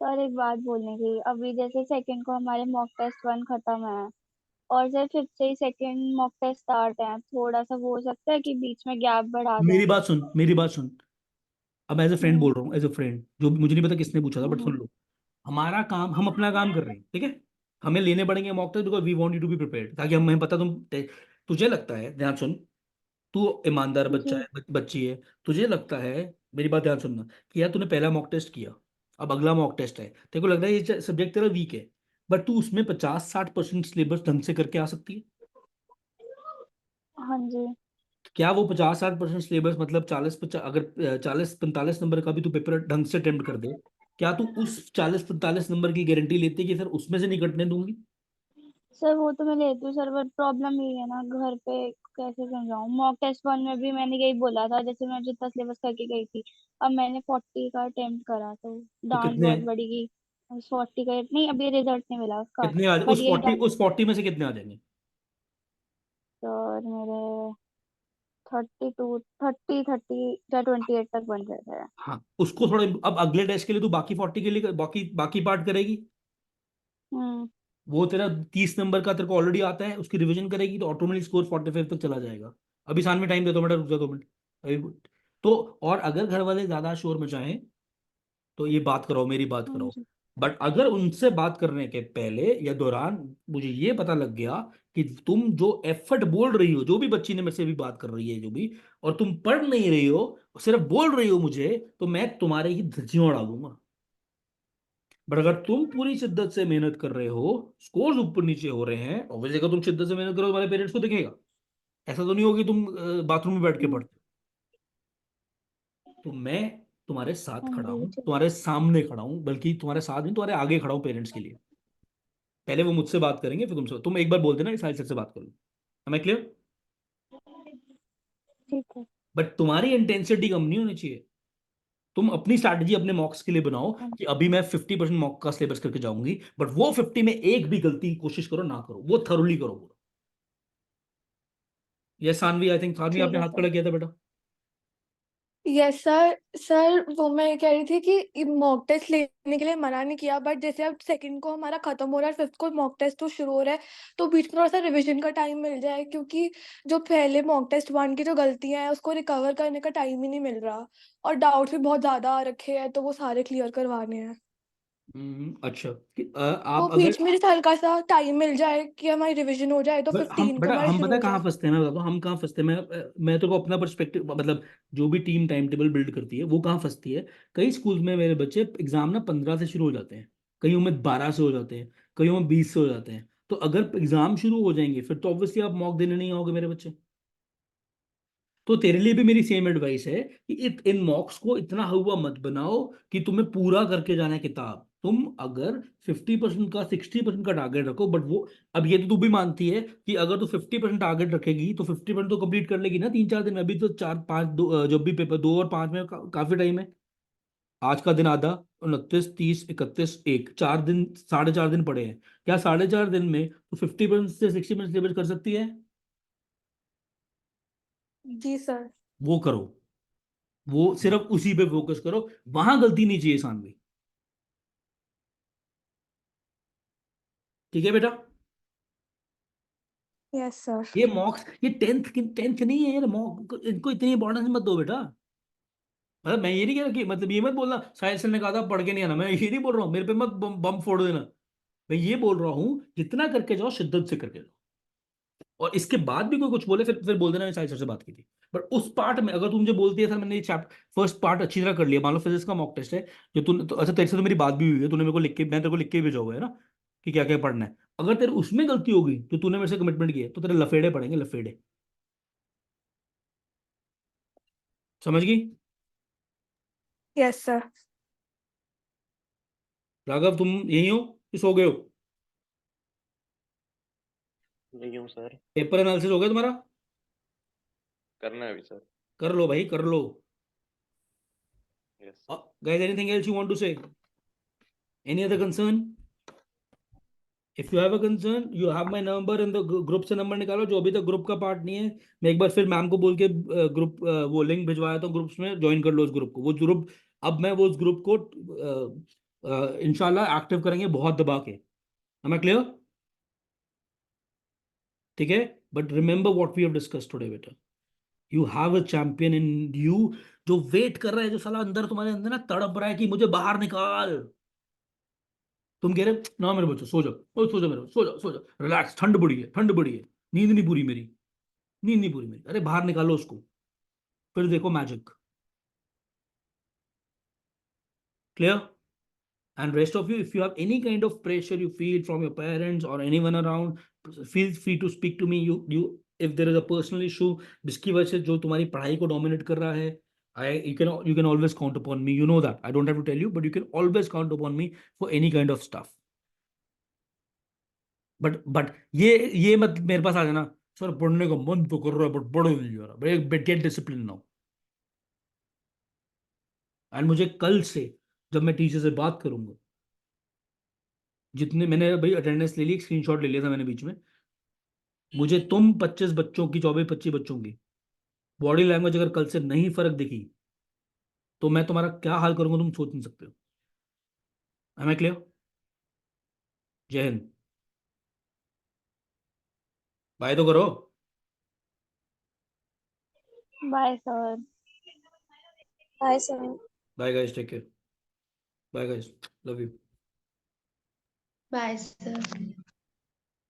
सर एक बात बोलने की, अभी जैसे सेकंड को हमारे मॉक टेस्ट 1 खत्म है और सर फिफ्थ से ही सेकंड मॉक टेस्ट स्टार्ट है, थोड़ा सा वो हो सकता है कि बीच में गैप बढ़ा दें। मेरी बात सुन। अब एज ए फ्रेंड हम्म। बोल रहा हूँ, एज ए फ्रेंड, जो मुझे नहीं पता किसने पूछा था, बट हम्म। सुन लो। हमारा काम, हम अपना काम कर रहे हैं, ठीक है। हमें लेने पड़ेंगे mock test because we want you to be prepared, ताकि हमें पता तुझे लगता है, ध्यान सुन। तू ईमानदार बच्चा जी है, बच्ची है। तुझे लगता है, मेरी बात ध्यान सुनना, कि यार तूने पहला मॉक टेस्ट किया, अब अगला मॉक टेस्ट है, तेरे को लग रहा है ये सब्जेक्ट तेरा वीक है, बट तू उसमें 50-60% सिलेबस ढंग से करके आ सकती है। हाँ जी। क्या वो 50-60% सिलेबस मतलब 40-50, अगर 40-45 नंबर का भी तू पेपर ढंग से अटेम्प्ट कर दे, क्या तू उस 40-45 नंबर की गारंटी लेती है कि सर उसमें से नहीं कटने दूंगी? सर वो तो मैं लेती हूँ सर, बट प्रॉब्लम ये है ना घर पे, कैसे समझाऊँ। मॉक टेस्ट 1 में भी मैंने यही बोला था, जैसे मैं जितना सिलेबस करके गई थी। अब मैंने 40 का अटेम्प्ट करा तो तो डांट कितने बहुत बढ़ेगी। 40 का नहीं, अभी रिजल्ट नहीं मिला उसका। कितने आ बट उस ये 40 में से कितने आ जाएंगे? सर मेरे 32, 30 या 28 तक बन जाता है। हाँ, उसको थोड़ा, अब अगले टेस्ट के लिए तू बाकी 40 के लिए बाकी बाकी पार्ट करेगी। हम्म। वो तेरा 30 नंबर का तेरे को ऑलरेडी आता है, उसकी रिवीजन करेगी तो ऑटोमेटिक स्कोर 45 तक चला जाएगा। अभी साथ में टाइम दे दो बेटा, रुक जा 2 मिनट अभी। तो और अगर घर वाले ज्यादा शोर मचाएं तो ये बात कराओ, मेरी बात हाँ कराओ। जी। बट अगर उनसे बात करने के पहले या दौरान मुझे ये पता लग गया कि तुम जो एफर्ट बोल रही हो, जो भी बच्ची ने मेरे से भी बात कर रही है जो भी, और तुम पढ़ नहीं रही हो, सिर्फ बोल रही हो मुझे, तो मैं तुम्हारे ही धज्जियां उड़ा दूंगा। बट अगर तुम पूरी शिद्दत से मेहनत कर रहे हो, स्कोर्स ऊपर नीचे हो रहे हैं, ऑब्वियसली अगर तुम शिद्दत से मेहनत करो तुम्हारे पेरेंट्स को दिखेगा। ऐसा तो नहीं होगी तुम बाथरूम में बैठ के हम्म। पढ़ते हो। तो मैं तुम्हारे साथ हाँ खड़ा जी। हूँ, ठीक। तुम्हारे सामने खड़ा हूँ, बल्कि तुम्हारे साथ नहीं, तुम्हारे आगे खड़ा हूँ पेरेंट्स के लिए। पहले वो मुझसे बात करेंगे, फिर तुमसे। तुम एक बार बोल देना इस साहिल सर से बात कर लो। हमें क्लियर? ठीक है। बट तुम्हारी इंटेंसिटी कम नहीं होनी चाहिए। तुम अपनी स्ट्रैटेजी अपने मॉक्स के लिए बनाओ कि अभी मैं 50% मॉक का सिलेबस करके जाऊंगी, बट वो 50 में एक भी गलती कोशिश करो ना करो, वो थरोली करो पूरा। ये सानवी, आई थिंक सानवी ठीक आपने है हाथ सर। खड़ा किया था बेटा। Yes sir. सर वो मैं कह रही थी कि मॉक टेस्ट लेने के लिए मना नहीं किया, बट जैसे अब सेकंड को हमारा खत्म हो रहा है, फिफ्थ को मॉक टेस्ट तो शुरू हो रहा है, तो बीच में थोड़ा सा रिवीजन का टाइम मिल जाए, क्योंकि जो पहले मॉक टेस्ट वन की जो गलतियां हैं उसको रिकवर करने का टाइम ही नहीं मिल रहा, और डाउट्स भी बहुत ज्यादा आ रखे हैं, तो वो सारे क्लियर करवाने हैं। अच्छा तो आप अगर बीच में जैसे हल्का सा टाइम मिल जाए कि हमारी रिवीजन हो जाए, तो हम 15 को बेटा, हमारी हम शुरू पता है हो कहाँ जाए। फंसते हैं, मैं बताता हूँ हम कहाँ फंसते हैं। मैं तो को अपना पर्सपेक्टिव, मतलब जो भी टीम टाइम टेबल बिल्ड करती है वो कहाँ फंसती है। कई स्कूल में मेरे बच्चे एग्जाम ना 15 से शुरू हो जाते हैं, कईयों में 12 से हो जाते हैं, कईयों में 20 से हो जाते हैं। तो अगर एग्जाम शुरू हो जाएंगे फिर तो ऑब्वियसली आप मॉक देने नहीं आओगे मेरे बच्चे। तो तेरे लिए भी मेरी सेम एडवाइस है कि इन मॉक्स को इतना हुआ मत बनाओ कि तुम्हें पूरा करके जाना है किताब। तुम अगर 50% का 60% का टारगेट रखो, बट वो, अब ये तो तू भी मानती है कि अगर तू 50% टारगेट रखेगी तो 50% तो कंप्लीट कर लेगी ना 3-4 दिन में। अभी तो 4-5 जब भी पेपर 2 और 5 में काफी टाइम है। आज का दिन आधा, 29, 30, 31, 1, 4 दिन, 4.5 दिन पड़े हैं। क्या 4.5 दिन में तो 50% से 60% सिलेबस कर सकती है? जी सर। वो करो, वो सिर्फ उसी पे फोकस करो, वहां गलती नहीं चाहिए सानवी। ठीक है बेटा। Yes sir. ये मॉक्स, ये टेंथ टेंथ नहीं है यार, मॉक इनको इतनी इंपॉर्टेंस मत दो बेटा। मतलब मैं ये नहीं कह रहा कि, मतलब ये मत बोलना साहिल सर ने कहा था पढ़ के नहीं आना, मैं ये नहीं बोल रहा हूँ, मेरे पे मत बम फोड़ देना। मैं ये बोल रहा हूँ जितना करके जाओ शिद्दत से करके जाओ, और इसके बाद भी कोई कुछ बोले फिर बोल देना मैं साहिल सर से बात की थी। बट उस पार्ट में अगर तू मुझे बोलती है सर मैंने ये चैप्टर फर्स्ट पार्ट अच्छी तरह कर लिया, मान लो फिजिक्स का मॉक टेस्ट है जो तूने तो, अच्छा तेरे से तो मेरी बात भी हुई है, तूने मेरे को लिख के, मैं तेरे को लिख के भेजा हुआ है ना कि क्या क्या पढ़ना है। अगर तेरे उसमें गलती होगी तो तूने मेरे से कमिटमेंट किया है, तो तेरे लफेड़े पड़ेंगे, लफेड़े। समझ गई? Yes sir. राघव तुम यही हो कि सो गए हो? नहीं हूँ सर। पेपर एनालिसिस हो गया तुम्हारा? करना है अभी सर। कर लो भाई, कर लो। Yes. Guys, anything else you want to say? Any other concern? If you have a concern, you have my number in the group से नंबर निकालो, जो अभी तक ग्रुप का पार्ट नहीं है। मैं एक बार फिर मैम को बोल के ग्रुप वो लिंक भिजवाया था ग्रुप्स में, ज्वाइन कर लो उस ग्रुप को, वो ग्रुप अब मैं वो उस ग्रुप को इंशाल्लाह एक्टिव करेंगे बहुत दबा के। Am I clear? ठीक है। But remember what we have discuss today बेटा, you have a champion in you, जो वेट कर रहा है, जो साला अंदर तुम्हारे अंदर ना तड़प रहा है कि मुझे बाहर निकाल। तुम कह रहे ना मेरे बच्चों सो जाओ, सो जाओ मेरे, सो जाओ सो जाओ, रिलैक्स, ठंड बड़ी है, ठंड बड़ी है, नींद नहीं पूरी मेरी, नींद नहीं पूरी मेरी। अरे बाहर निकालो उसको, फिर देखो magic. Clear? And rest of you, if you have any kind of pressure you feel from your parents or anyone around, feel free to speak to me. You if there is a personal issue जिसकी वजह से जो तुम्हारी पढ़ाई को dominate कर रहा है, you can always count upon me. You know that I don't have to tell you, but you can always count upon me for any kind of stuff. But ये मत मेरे पास आ जाना, सर पढ़ने का मन तो कर रहा है बट पढ़ नहीं जा रहा, गेट डिसिप्लिन नाउ। एंड मुझे कल से जब मैं टीचर से बात करूंगा, जितने मैंने भाई अटेंडेंस ले ली, स्क्रीनशॉट ले लिया था मैंने बीच में, मुझे तुम 25 बच्चों की, 24-25 बच्चों की बॉडी लैंग्वेज अगर कल से नहीं फर्क दिखी तो मैं तुम्हारा क्या हाल करूंगा तुम सोच नहीं सकते हो। Am I clear? Jai Hind. Bye तो करो। Bye sir. Bye sir. Bye guys, take care. Bye guys, love you. Bye sir.